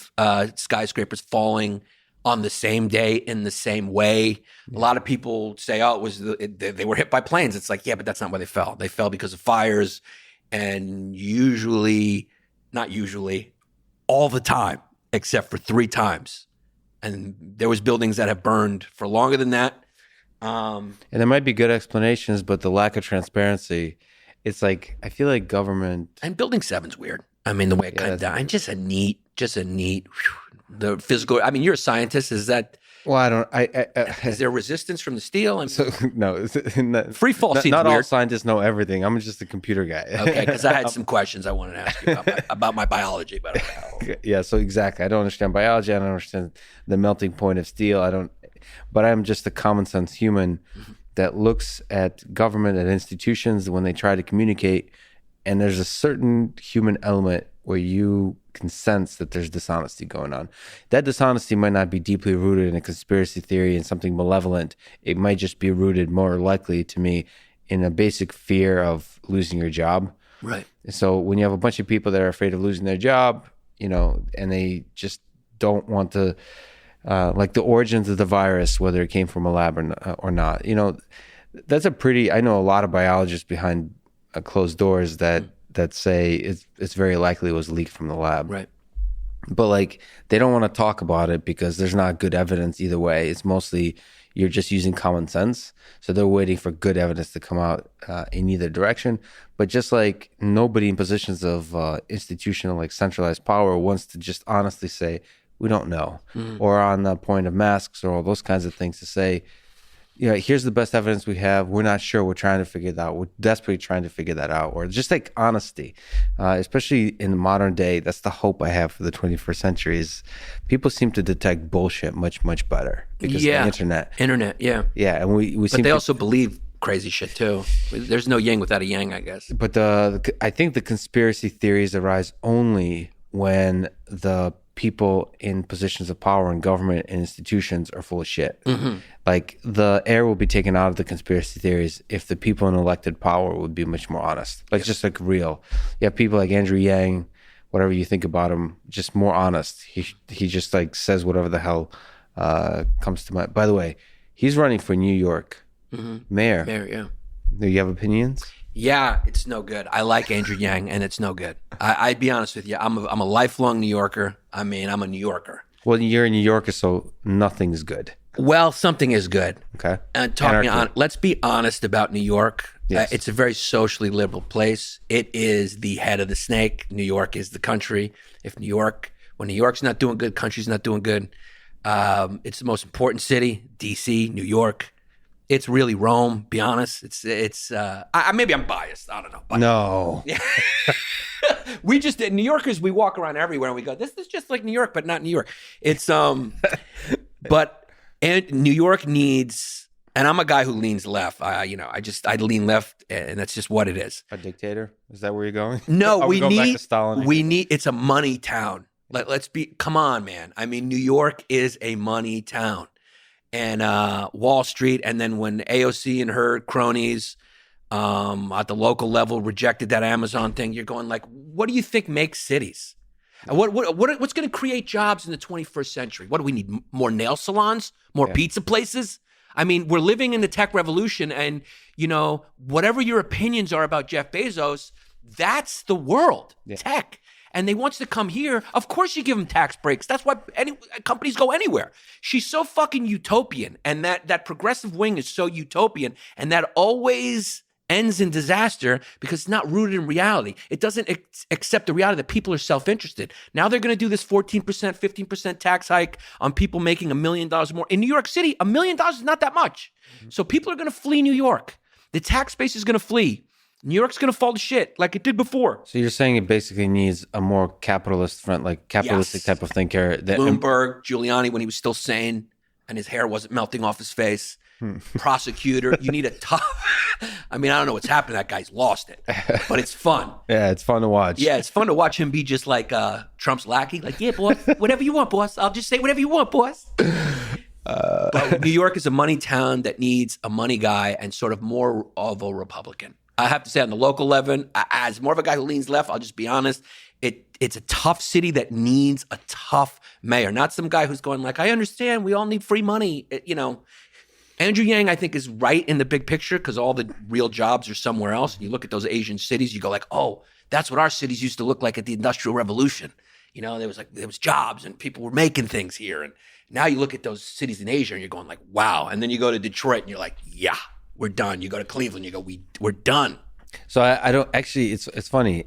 skyscrapers falling on the same day in the same way. A lot of people say, oh, they were hit by planes. It's like, yeah, but that's not why they fell. They fell because of fires, and not usually, all the time, except for 3 times. And there was buildings that have burned for longer than that. And there might be good explanations, but the lack of transparency, it's like, I feel like government... And Building 7's weird. I mean, the way it kind of died. Just a neat, the physical... I mean, you're a scientist. Is that... Well, is there resistance from the steel? No. Free fall seems not weird. All scientists know everything. I'm just a computer guy. Okay, because I had some questions I wanted to ask you about my biology. But yeah, so exactly. I don't understand biology. I don't understand the melting point of steel. But I'm just a common sense human that looks at government and institutions when they try to communicate, and there's a certain human element where you can sense that there's dishonesty going on. That dishonesty might not be deeply rooted in a conspiracy theory and something malevolent. It might just be rooted, more likely to me, in a basic fear of losing your job. Right. So when you have a bunch of people that are afraid of losing their job, and they just don't want to, like the origins of the virus, whether it came from a lab or not, that's I know a lot of biologists behind closed doors that say it's very likely it was leaked from the lab. Right. But like, they don't want to talk about it because there's not good evidence either way. It's mostly you're just using common sense. So they're waiting for good evidence to come out in either direction. But just like nobody in positions of institutional, like centralized power wants to just honestly say, we don't know. Or on the point of masks or all those kinds of things to say, here's the best evidence we have. We're not sure. We're trying to figure it out. We're desperately trying to figure that out. Or just like honesty, especially in the modern day. That's the hope I have for the 21st century is people seem to detect bullshit much, much better because of the internet. Yeah. Yeah, and we but they also believe crazy shit too. There's no yin without a yang, I guess. But I think the conspiracy theories arise only when the people in positions of power in government and institutions are full of shit. Mm-hmm. Like the air will be taken out of the conspiracy theories if the people in elected power would be much more honest. Like just like real. You have people like Andrew Yang, whatever you think about him, just more honest. He just like says whatever the hell comes to mind. By the way, he's running for New York mayor. Mayor, yeah. Do you have opinions? Yeah, it's no good. I like Andrew Yang, and it's no good. I'd be honest with you. I'm a lifelong New Yorker. I mean, I'm a New Yorker. Well, you're a New Yorker, so nothing's good. Well, something is good. Okay. And let's be honest about New York. Yes. It's a very socially liberal place. It is the head of the snake. New York is the country. When New York's not doing good, country's not doing good. It's the most important city. D.C., New York. It's really Rome. Be honest. It's. Maybe I'm biased. I don't know. But No. yeah. We just New Yorkers. We walk around everywhere and we go, "This is just like New York, but not New York." It's and New York needs. And I'm a guy who leans left. I lean left, and that's just what it is. A dictator? Is that where you're going? No, we need. It's a money town. Let's be. Come on, man. I mean, New York is a money town. And Wall Street, and then when AOC and her cronies at the local level rejected that Amazon thing, you're going like, what do you think makes cities? And what's going to create jobs in the 21st century? What do we need? More nail salons? More pizza places? I mean, we're living in the tech revolution, and whatever your opinions are about Jeff Bezos, that's the world, tech. And they want you to come here. Of course you give them tax breaks. That's why companies go anywhere. She's so fucking utopian. And that progressive wing is so utopian. And that always ends in disaster because it's not rooted in reality. It doesn't accept the reality that people are self-interested. Now they're going to do this 14%, 15% tax hike on people making $1 million more. In New York City, $1 million is not that much. So people are going to flee New York. The tax base is going to flee. New York's going to fall to shit like it did before. So you're saying it basically needs a more capitalist front, like capitalistic type of thinker. Bloomberg, Giuliani, when he was still sane and his hair wasn't melting off his face. Prosecutor, you need a tough. I mean, I don't know what's happened. That guy's lost it, but it's fun. Yeah, it's fun to watch. Yeah, it's fun to watch him be just like Trump's lackey. Like, yeah, boss, whatever you want, boss. I'll just say whatever you want, boss. But New York is a money town that needs a money guy and sort of more of a Republican. I have to say on the local level, as more of a guy who leans left, I'll just be honest, it's a tough city that needs a tough mayor, not some guy who's going like, I understand we all need free money. Andrew Yang, I think, is right in the big picture because all the real jobs are somewhere else. And you look at those Asian cities, you go like, oh, that's what our cities used to look like at the Industrial Revolution. There was jobs and people were making things here. And now you look at those cities in Asia and you're going like, wow. And then you go to Detroit and you're like, yeah. We're done. You go to Cleveland, you go, we're done. So I don't actually. It's funny.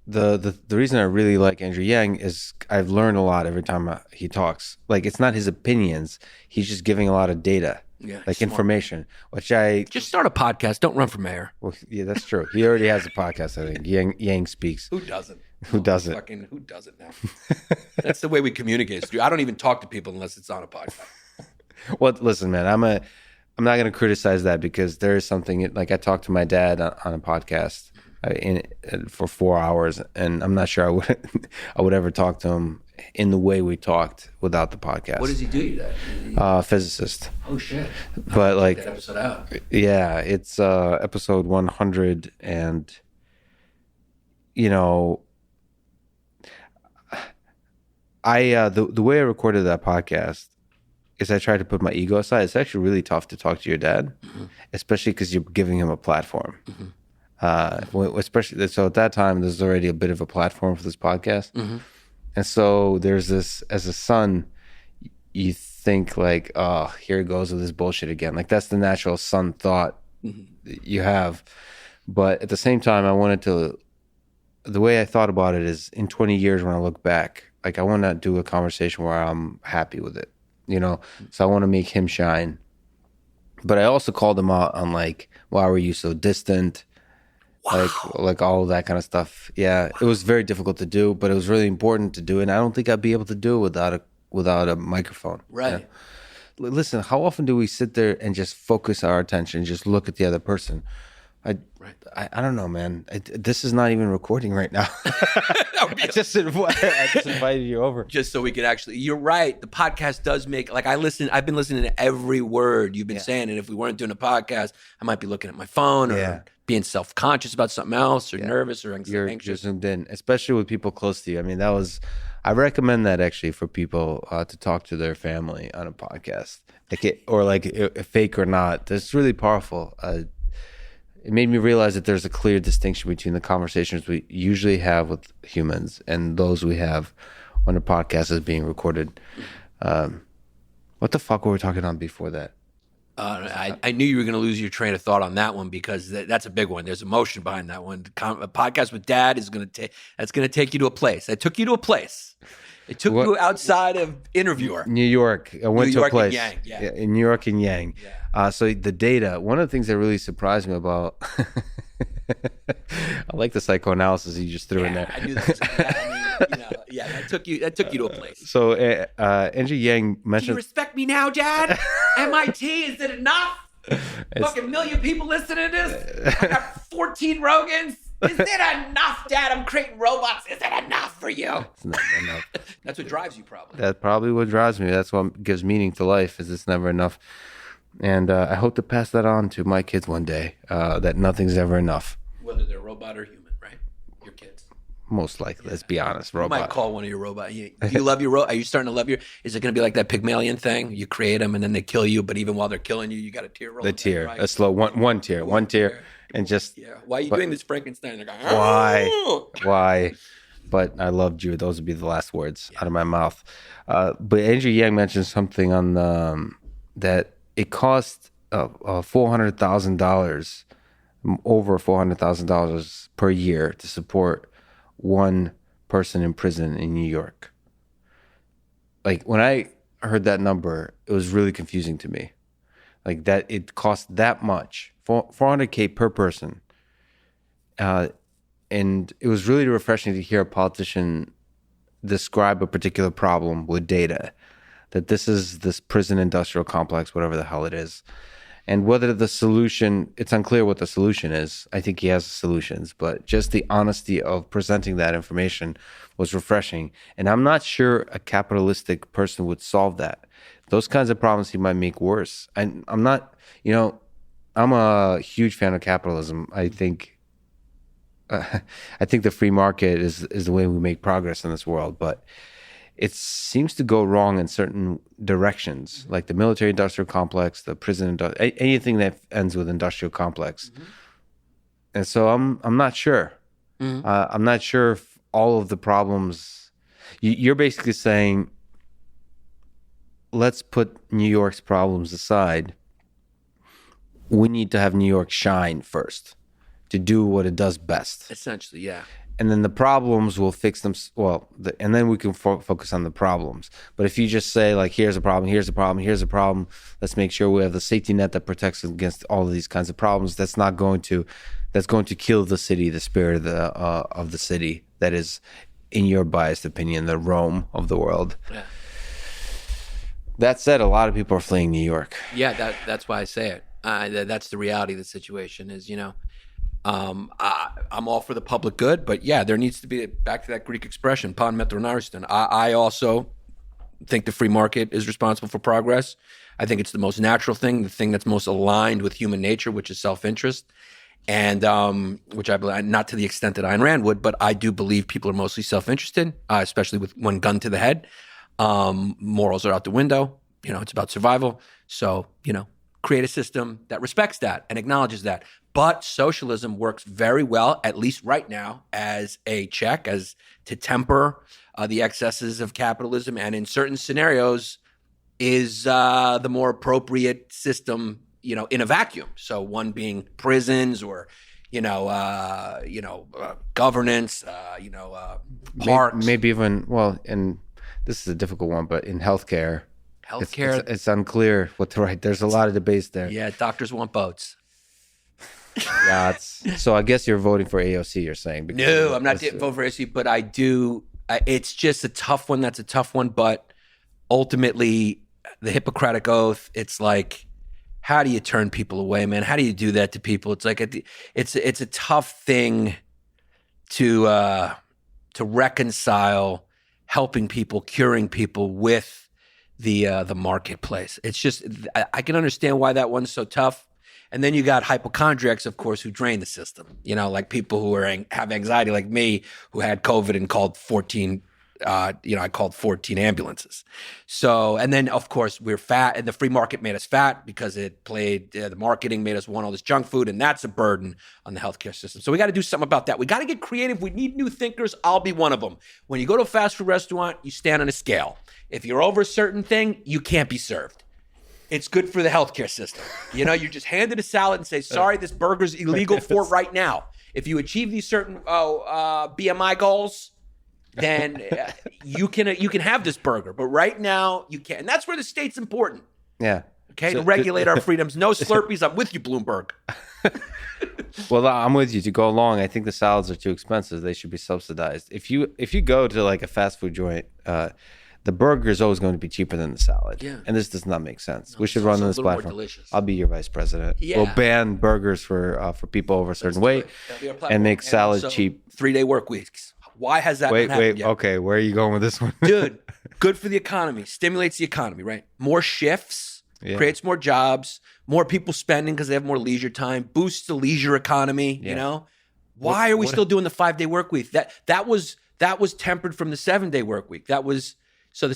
The reason I really like Andrew Yang is I've learned a lot every time he talks. Like it's not his opinions. He's just giving a lot of data, like information. Which I just start a podcast. Don't run for mayor. Well, yeah, that's true. He already has a podcast. I think Yang speaks. Who doesn't? Who doesn't? Fucking who doesn't now? That's the way we communicate. I don't even talk to people unless it's on a podcast. Well, listen, man. I'm not going to criticize that because there is something like I talked to my dad on a podcast for 4 hours, and I'm not sure I would ever talk to him in the way we talked without the podcast. What does he do, your dad? Physicist. Oh shit! But like that episode out. Yeah, it's episode 100, and the way I recorded that podcast is I try to put my ego aside. It's actually really tough to talk to your dad, especially because you're giving him a platform. Especially so at that time, there's already a bit of a platform for this podcast, and so there's this. As a son, you think like, "Oh, here it goes with this bullshit again." Like that's the natural son thought you have, but at the same time, I wanted to. The way I thought about it is, in 20 years when I look back, like I want to do a conversation where I'm happy with it. So I want to make him shine. But I also called him out on like, why were you so distant? Wow. Like all of that kind of stuff. Yeah, it was very difficult to do, but it was really important to do. And I don't think I'd be able to do it without a microphone. Right. Listen, how often do we sit there and just focus our attention, just look at the other person? I don't know, man. This is not even recording right now. I just invited you over. Just so we could actually, you're right. The podcast does make, like I've been listening to every word you've been saying. And if we weren't doing a podcast, I might be looking at my phone or being self-conscious about something else or nervous or anxious. You're zoomed in, especially with people close to you. I mean, I recommend that actually for people to talk to their family on a podcast. Fake or not. That's really powerful. It made me realize that there's a clear distinction between the conversations we usually have with humans and those we have when a podcast is being recorded. What the fuck were we talking on before that? I knew you were going to lose your train of thought on that one because that's a big one. There's emotion behind that one. A podcast with Dad is going to take you to a place. I took you to a place. It took you outside of Interviewer. New York. I went to a place. And Yang, in New York and Yang. Yeah. So the data, one of the things that really surprised me about, I like the psychoanalysis you just threw in there. I knew that was, that took you to a place. So Andrew Yang mentioned. Do you respect me now, Dad? MIT, is it enough? Fucking million people listening to this? I got 14 Rogans. Is it enough, Dad? I'm creating robots. Is it enough for you? It's not enough. That's what drives you, probably. That's probably what drives me. That's what gives meaning to life, is it's never enough. And I hope to pass that on to my kids one day, that nothing's ever enough. Whether they're robot or human, right? Your kids. Most likely, let's be honest, robot. You might call one of your robots. You love your robot? Are you starting to love your... Is it going to be like that Pygmalion thing? You create them and then they kill you, but even while they're killing you, you got a tear roll. The tear. Right? A slow one tear. And just... Yeah. Why are you doing this Frankenstein? They're going, Why? But I loved you. Those would be the last words out of my mouth. But Andrew Yang mentioned something on that it cost $400,000, over $400,000 per year to support one person in prison in New York. Like, when I heard that number, it was really confusing to me. Like, that it cost that much, $400K per person. And it was really refreshing to hear a politician describe a particular problem with data, that this prison industrial complex, whatever the hell it is. And whether the solution, it's unclear what the solution is. I think he has solutions, but just the honesty of presenting that information was refreshing. And I'm not sure a capitalistic person would solve that. Those kinds of problems he might make worse. And I'm not, I'm a huge fan of capitalism. I think the free market is the way we make progress in this world, but it seems to go wrong in certain directions, like the military industrial complex, the prison, anything that ends with industrial complex. Mm-hmm. And so I'm not sure. Mm-hmm. I'm not sure if all of the problems. You're basically saying, let's put New York's problems aside. We need to have New York shine first to do what it does best. Essentially, yeah. And then the problems will fix them. And then we can focus on the problems. But if you just say, like, here's a problem, here's a problem, here's a problem, let's make sure we have the safety net that protects us against all of these kinds of problems. That's going to kill the city, the spirit of the city that is, in your biased opinion, the Rome of the world. Yeah. That said, a lot of people are fleeing New York. Yeah, that's why I say it. That's the reality of the situation is, I'm all for the public good, but yeah, there needs to be, back to that Greek expression, pan metron ariston. I also think the free market is responsible for progress. I think it's the most natural thing, the thing that's most aligned with human nature, which is self-interest. And which I believe, not to the extent that Ayn Rand would, but I do believe people are mostly self-interested, especially with one gun to the head. Morals are out the window. It's about survival. So, create a system that respects that and acknowledges that. But socialism works very well, at least right now, as a check, as to temper the excesses of capitalism, and in certain scenarios is the more appropriate system, in a vacuum. So one being prisons or, governance, parks. Maybe even, and this is a difficult one, but in healthcare, it's unclear what to write. There's a lot of debates there. Yeah, doctors want boats. Yeah, so I guess you're voting for AOC, you're saying. No, I'm not voting for AOC, but I do. It's just a tough one. That's a tough one. But ultimately, the Hippocratic Oath, it's like, how do you turn people away, man? How do you do that to people? It's like it's a tough thing to reconcile helping people, curing people with the marketplace. It's just I can understand why that one's so tough. And then you got hypochondriacs, of course, who drain the system. You know, like people who have anxiety, like me, who had COVID and called 14. I called 14 ambulances. So, and then of course we're fat, and the free market made us fat because it played the marketing made us want all this junk food, and that's a burden on the healthcare system. So we got to do something about that. We got to get creative. We need new thinkers. I'll be one of them. When you go to a fast food restaurant, you stand on a scale. If you're over a certain thing, you can't be served. It's good for the healthcare system. You know, you just handed a salad and say, sorry, this burger's illegal for right now. If you achieve these certain BMI goals, then you can have this burger. But right now, you can't. And that's where the state's important. Yeah. Okay, to regulate our freedoms. No Slurpees. I'm with you, Bloomberg. Well, I'm with you to go along. I think the salads are too expensive. They should be subsidized. If you go to like a fast food joint, the burger is always going to be cheaper than the salad. Yeah. And this does not make sense. No, we should run on this platform. I'll be your vice president. Yeah. We'll ban burgers for people over a certain weight and make salad cheap. 3-day work weeks. Why has that not happened yet? Okay, where are you going with this one? Dude, good for the economy. Stimulates the economy, right? More shifts, creates more jobs, more people spending because they have more leisure time, boosts the leisure economy, you know? Why are we still doing the 5-day work week? That was tempered from the 7-day work week. It used to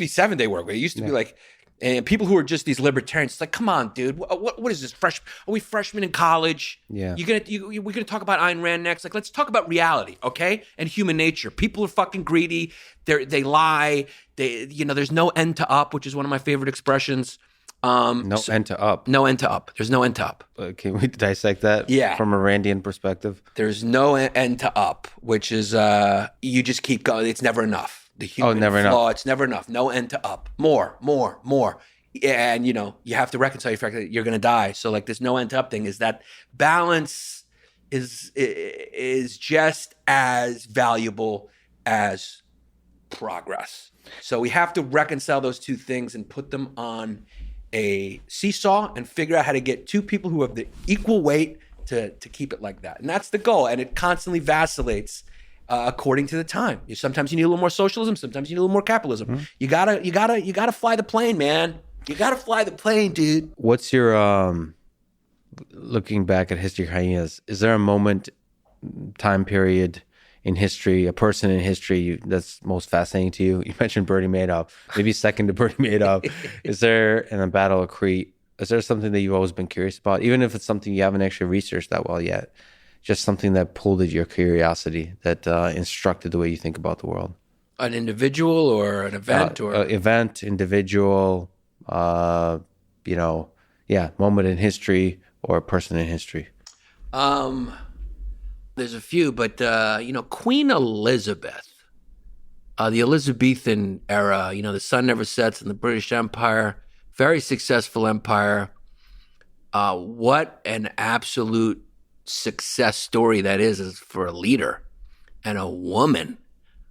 be 7-day work week. It used to be like, and people who are just these libertarians, it's like, come on, dude, what is this? Are we freshmen in college? Yeah. We're gonna talk about Ayn Rand next. Like, let's talk about reality, okay? And human nature. People are fucking greedy. They lie. There's no end to up, which is one of my favorite expressions. End to up. No end to up. There's no end to up. Can we dissect that? Yeah. From a Randian perspective. There's no end to up, which is you just keep going. It's never enough. The human flaw, it's never enough. No end to up. More. And, you have to reconcile the fact that you're going to die. So, like, this no end to up thing is that balance is just as valuable as progress. So we have to reconcile those two things and put them on a seesaw and figure out how to get two people who have the equal weight to keep it like that. And that's the goal. And it constantly vacillates according to the time. Sometimes you need a little more socialism. Sometimes you need a little more capitalism. Mm-hmm. You gotta fly the plane, man. You gotta fly the plane, dude. What's your looking back at history, Hyenas? Is there a moment, time period in history, a person in history that's most fascinating to you? You mentioned Bernie Madoff, maybe second to Bernie Madoff. Is there, in the Battle of Crete, is there something that you've always been curious about, even if it's something you haven't actually researched that well yet? Just something that pulled at your curiosity, that instructed the way you think about the world. An individual or an event? Event, individual, moment in history or a person in history. There's a few, but, Queen Elizabeth, the Elizabethan era, the sun never sets in the British Empire, very successful empire. What an absolute success story that is for a leader and a woman.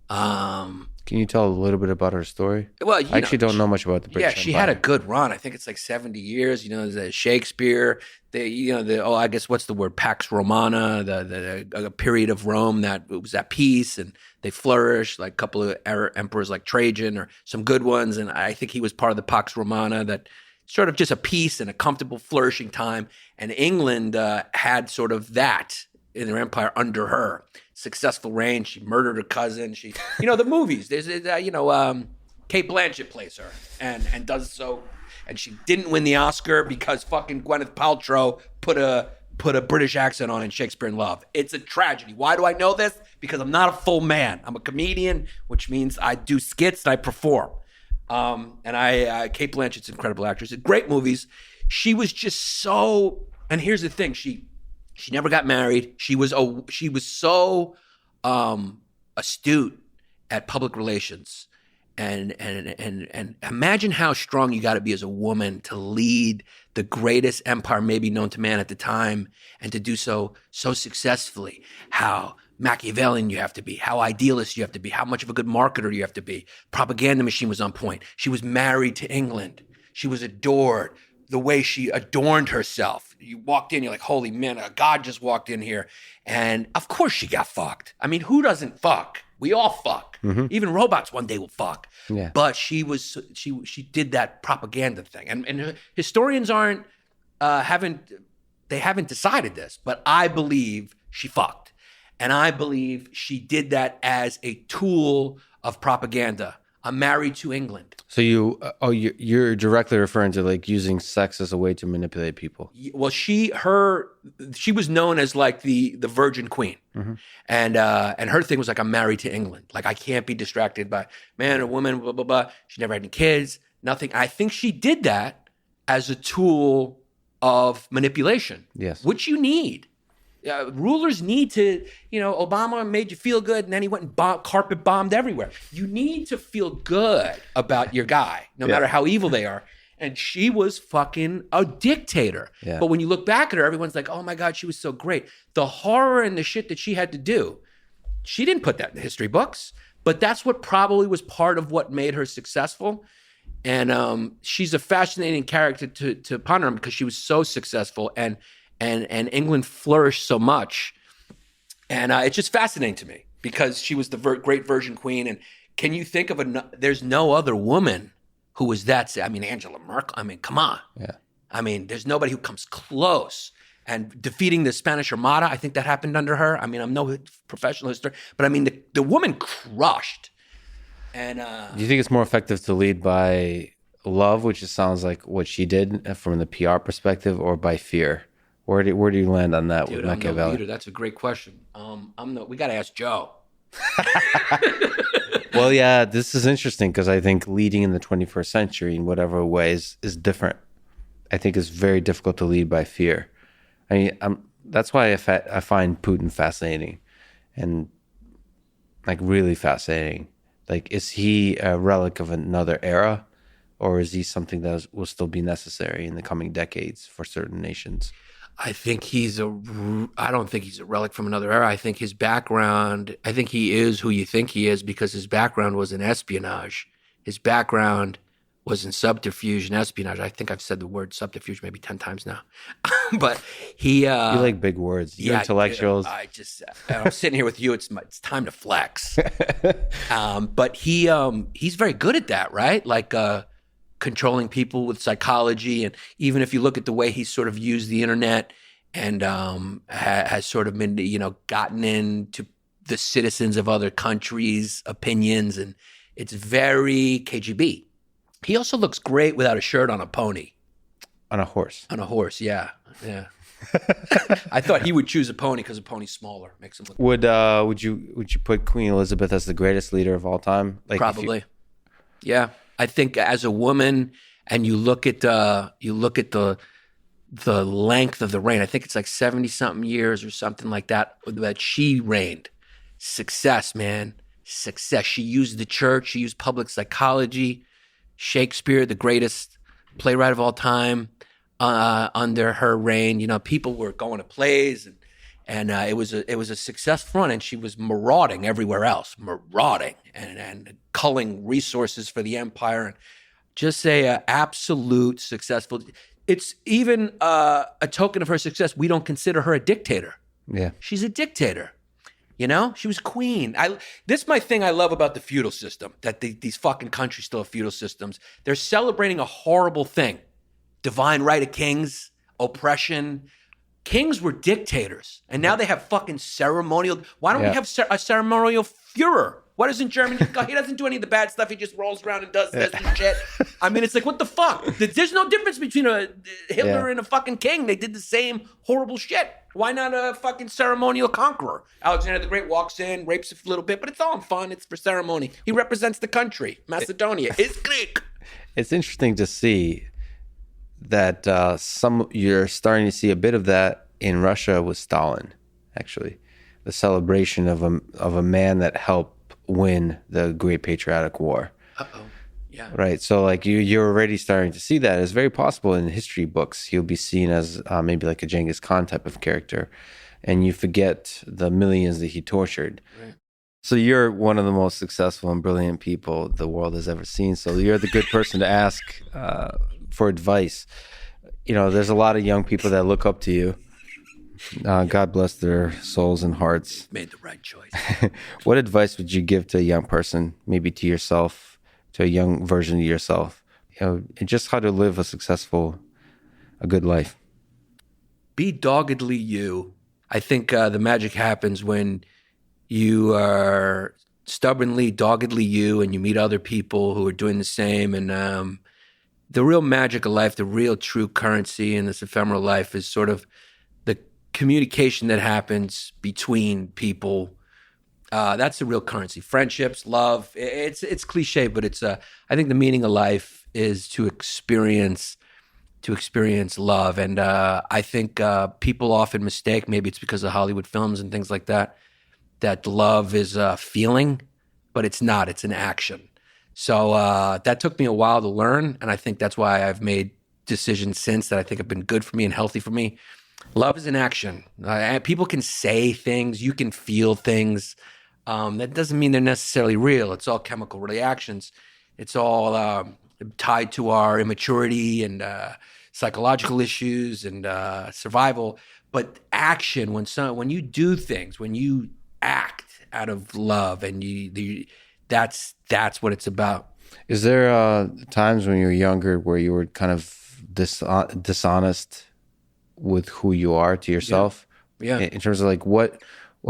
Can you tell a little bit about her story? Well, I actually don't know much about the British Empire. She had a good run. I think it's like 70 years. There's Shakespeare. I guess what's the word? Pax Romana. The period of Rome that it was at peace and they flourished. Like a couple of emperors like Trajan or some good ones, and I think he was part of the Pax Romana that. Sort of just a peace and a comfortable, flourishing time. And England had sort of that in their empire under her. Successful reign. She murdered her cousin. The movies. There's, Kate Blanchett plays her and does so. And she didn't win the Oscar because fucking Gwyneth Paltrow put a British accent on in Shakespeare in Love. It's a tragedy. Why do I know this? Because I'm not a full man. I'm a comedian, which means I do skits and I perform. Kate Blanchett's an incredible actress. Great movies. She was just so. And here's the thing: she never got married. She was so astute at public relations, and imagine how strong you got to be as a woman to lead the greatest empire maybe known to man at the time, and to do so successfully. How Machiavellian you have to be, how idealist you have to be, how much of a good marketer you have to be. Propaganda machine was on point. She was married to England. She was adored. the way she adorned herself. You walked in, you're like, holy man, a god just walked in here. And of course she got fucked. I mean, who doesn't fuck? We all fuck. Even robots one day will fuck. Yeah. But she did that propaganda thing. And historians haven't decided this, but I believe she fucked. And I believe she did that as a tool of propaganda. I'm married to England. So you're directly referring to like using sex as a way to manipulate people. Well, she was known as like the Virgin Queen, and her thing was like, I'm married to England. Like I can't be distracted by man or woman, blah blah blah. She never had any kids, nothing. I think she did that as a tool of manipulation. Yes, which you need. Rulers need to, Obama made you feel good and then he went and carpet bombed everywhere. You need to feel good about your guy, no matter how evil they are. And she was fucking a dictator. Yeah. But when you look back at her, everyone's like, oh my God, she was so great. The horror and the shit that she had to do, she didn't put that in the history books, but that's what probably was part of what made her successful. And she's a fascinating character to ponder on because she was so successful and England flourished so much. And it's just fascinating to me because she was the great Virgin Queen. And can you think of there's no other woman who was that, I mean, Angela Merkel, I mean, come on. Yeah. I mean, there's nobody who comes close. And defeating the Spanish Armada, I think that happened under her. I mean, I'm no professional historian, but I mean, the woman crushed. And do you think it's more effective to lead by love, which sounds like what she did from the PR perspective, or by fear? Where do you land on that? Dude, with I'm no Machiavelli? leader. That's a great question. We got to ask Joe. Well, yeah, this is interesting because I think leading in the 21st century in whatever ways is different. I think it's very difficult to lead by fear. I mean, that's why I find Putin fascinating, and like really fascinating. Like, is he a relic of another era, or is he something that will still be necessary in the coming decades for certain nations? I don't think he's a relic from another era. I think his background, I think he is who you think he is because his background was in espionage. His background was in subterfuge and espionage. I think I've said the word subterfuge maybe 10 times now. But he... you like big words. You're intellectuals. I'm sitting here with you. It's time to flex. But he's very good at that, right? Like... controlling people with psychology. And even if you look at the way he's sort of used the internet and has sort of been, gotten into the citizens of other countries' opinions, and it's very KGB. He also looks great without a shirt on a pony. On a horse. On a horse, yeah. I thought he would choose a pony because a pony's smaller. Makes him look. Would you put Queen Elizabeth as the greatest leader of all time? Like probably. Yeah. I think as a woman, and you look at the length of the reign. I think it's like 70-something years or something like that she reigned. Success, man, success. She used the church. She used public psychology. Shakespeare, the greatest playwright of all time, under her reign. People were going to plays, and it was a successful run, and she was marauding everywhere else, and culling resources for the empire, and just a absolute successful. It's even a token of her success. We don't consider her a dictator. Yeah, she's a dictator. She was queen. This is my thing I love about the feudal system, that these fucking countries still have feudal systems. They're celebrating a horrible thing. Divine right of kings, oppression. Kings were dictators, and now they have fucking ceremonial. Why don't we have a ceremonial Führer? Why doesn't Germany? He doesn't do any of the bad stuff. He just rolls around and does this and shit. I mean, it's like, what the fuck? There's no difference between a Hitler and a fucking king. They did the same horrible shit. Why not a fucking ceremonial conqueror? Alexander the Great walks in, rapes a little bit, but it's all in fun. It's for ceremony. He represents the country. Macedonia is Greek. It's interesting to see that you're starting to see a bit of that in Russia with Stalin, actually. The celebration of a man that helped win the Great Patriotic War. Uh-oh. Yeah. Right. So like you're already starting to see that. It's very possible in history books he'll be seen as maybe like a Genghis Khan type of character, and you forget the millions that he tortured. Right. So you're one of the most successful and brilliant people the world has ever seen. So you're the good person to ask for advice. there's a lot of young people that look up to you. God bless their souls and hearts. Made the right choice. What advice would you give to a young person, maybe to yourself, to a young version of yourself, and just how to live a good life? Be doggedly you. I think the magic happens when you are stubbornly, doggedly you, and you meet other people who are doing the same. And the real magic of life, the real true currency in this ephemeral life is sort of the communication that happens between people. That's the real currency. Friendships, love. It's cliche, but it's I think the meaning of life is to experience love. And I think people often mistake, maybe it's because of Hollywood films and things like that love is a feeling, but it's not. It's an action. So that took me a while to learn, and I think that's why I've made decisions since that I think have been good for me and healthy for me. Love is an action. People can say things. You can feel things. That doesn't mean they're necessarily real. It's all chemical reactions. It's all tied to our immaturity and psychological issues and survival. But action, when you do things, when you act out of love, and that's what it's about. Is there times when you were younger where you were kind of dishonest with who you are to yourself? Yeah. In terms of like what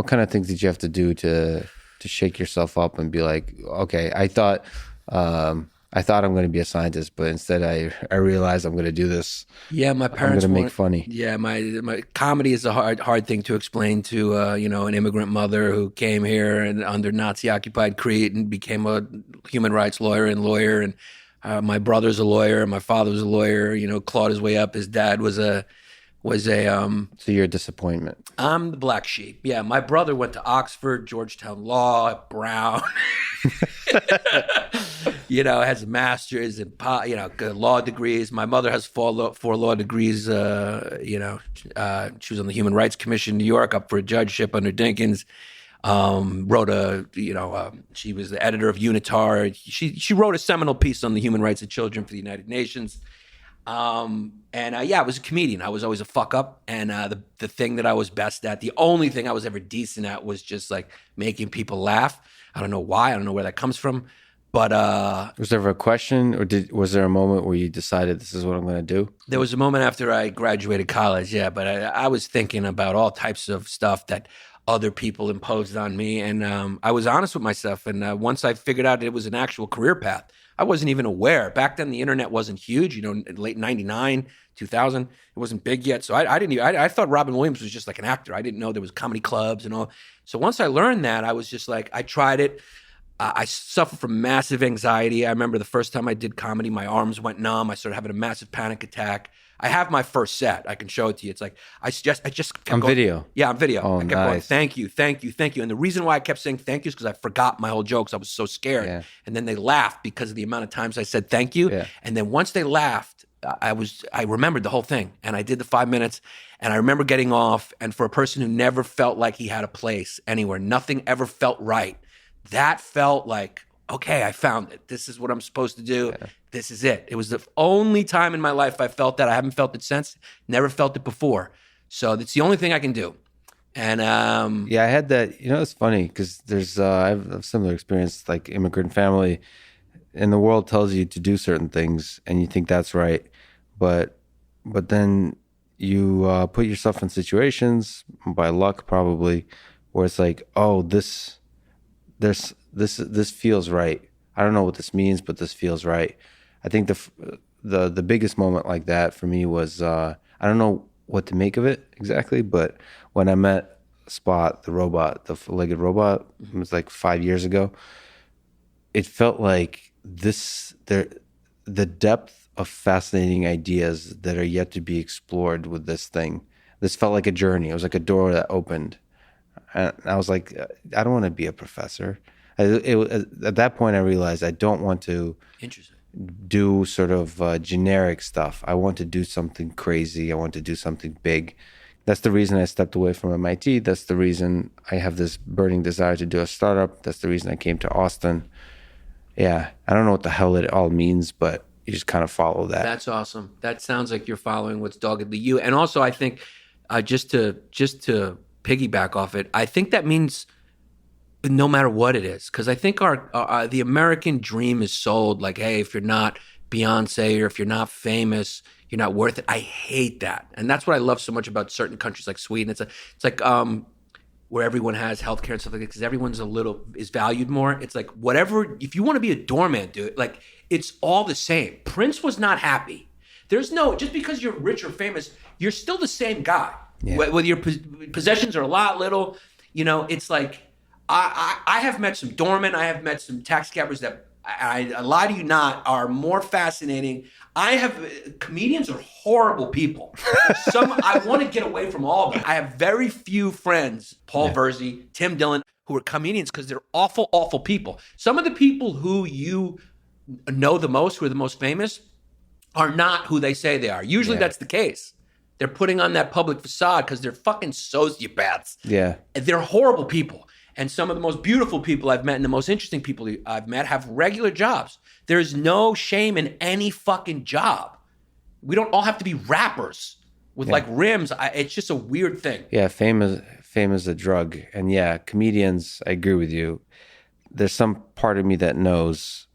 kind of things did you have to do to shake yourself up and be like, okay, I thought I'm going to be a scientist, but instead I realized I'm going to do this. Yeah, my parents I'm going to make funny. Yeah, my comedy is a hard thing to explain to an immigrant mother who came here and under Nazi occupied Crete and became a human rights lawyer. And my brother's a lawyer, my father was a lawyer. Clawed his way up. His dad was a. So you're a disappointment. I'm the black sheep. Yeah, my brother went to Oxford, Georgetown Law, Brown. Has a master's in law degrees. My mother has four law degrees. She was on the Human Rights Commission in New York, up for a judgeship under Dinkins. She was the editor of Unitar. She wrote a seminal piece on the human rights of children for the United Nations. I was a comedian. I was always a fuck up. And the thing that I was best at, the only thing I was ever decent at, was just like making people laugh. I don't know why. I don't know where that comes from. But was there ever a question, or was there a moment where you decided this is what I'm going to do? There was a moment after I graduated college, yeah. But I was thinking about all types of stuff that other people imposed on me. And I was honest with myself. And once I figured out it was an actual career path, I wasn't even aware. Back then, the internet wasn't huge. Late '99, 2000, it wasn't big yet. So I didn't. I thought Robin Williams was just like an actor. I didn't know there was comedy clubs and all. So once I learned that, I was just like, I tried it. I suffered from massive anxiety. I remember the first time I did comedy, my arms went numb. I started having a massive panic attack. I have my first set. I can show it to you. It's like I just kept on going. Video. Yeah, on video. Oh, I kept nice. going, thank you, thank you, thank you. And the reason why I kept saying thank you is because I forgot my whole jokes. I was so scared. Yeah. And then they laughed because of the amount of times I said thank you. Yeah. And then once they laughed, I remembered the whole thing. And I did the 5 minutes. And I remember getting off. And for a person who never felt like he had a place anywhere, nothing ever felt right. That felt like, okay, I found it. This is what I'm supposed to do. Yeah. This is it. It was the only time in my life I felt that. I haven't felt it since. Never felt it before. So it's the only thing I can do. And I had that. It's funny because I have a similar experience, like immigrant family, and the world tells you to do certain things, and you think that's right, but then you put yourself in situations, by luck probably, where it's like, oh, this feels right. I don't know what this means, but this feels right. I think the biggest moment like that for me was I don't know what to make of it exactly, but when I met Spot, the robot, the four-legged robot, it was like 5 years ago. It felt like the depth of fascinating ideas that are yet to be explored with this thing. This felt like a journey. It was like a door that opened. And I was like, I don't want to be a professor. At that point, I realized I don't want to do sort of generic stuff. I want to do something crazy. I want to do something big. That's the reason I stepped away from MIT. That's the reason I have this burning desire to do a startup. That's the reason I came to Austin. Yeah, I don't know what the hell it all means, but you just kind of follow that. That's awesome. That sounds like you're following what's doggedly you. And also, I think just to piggyback off it, I think that means no matter what it is, because I think our the American dream is sold like, hey, if you're not Beyonce or if you're not famous, you're not worth it. I hate that, and that's what I love so much about certain countries like Sweden. It's like where everyone has healthcare and stuff like that, because everyone's is valued more. It's like whatever. If you want to be a doorman, do it. Like it's all the same. Prince was not happy. There's no just because you're rich or famous, you're still the same guy. Yeah. Whether your possessions are a lot, little, it's like. I have met some doormen. I have met some tax gabbers that, I lie to you not, are more fascinating. Comedians are horrible people. I want to get away from all of them. I have very few friends, Paul Verzi, Tim Dillon, who are comedians because they're awful, awful people. Some of the people who you know the most, who are the most famous, are not who they say they are. Usually that's the case. They're putting on that public facade because they're fucking sociopaths. Yeah. They're horrible people. And some of the most beautiful people I've met and the most interesting people I've met have regular jobs. There's no shame in any fucking job. We don't all have to be rappers with like rims. It's just a weird thing. Yeah, fame is a drug. And yeah, comedians, I agree with you. There's some part of me that knows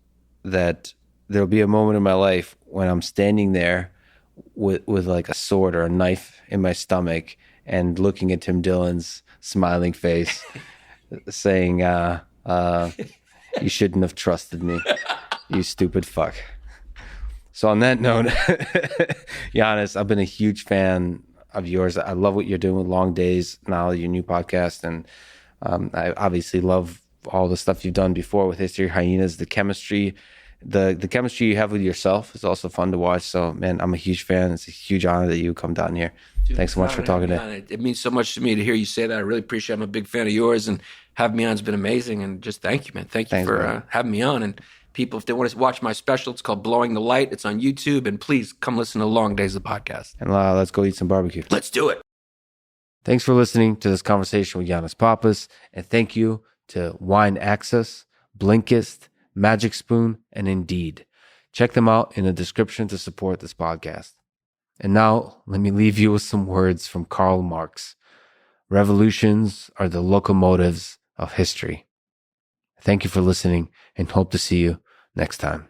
that there'll be a moment in my life when I'm standing there with like a sword or a knife in my stomach and looking at Tim Dillon's smiling face. Saying, you shouldn't have trusted me, you stupid fuck. So on that note, Yannis, I've been a huge fan of yours. I love what you're doing with Long Days, now your new podcast. And I obviously love all the stuff you've done before with History Hyenas, the chemistry. The chemistry you have with yourself is also fun to watch. So, man, I'm a huge fan. It's a huge honor that you come down here. Dude, thanks so much for talking today. It means so much to me to hear you say that. I really appreciate it. I'm a big fan of yours, and having me on has been amazing. And just thank you, man. Thanks for having me on. And people, if they want to watch my special, it's called Blowing the Light. It's on YouTube. And please come listen to Long Days, the podcast. And let's go eat some barbecue. Let's do it. Thanks for listening to this conversation with Yannis Pappas. And thank you to Wine Access, Blinkist, Magic Spoon, and Indeed. Check them out in the description to support this podcast. And now, let me leave you with some words from Karl Marx. Revolutions are the locomotives of history. Thank you for listening and hope to see you next time.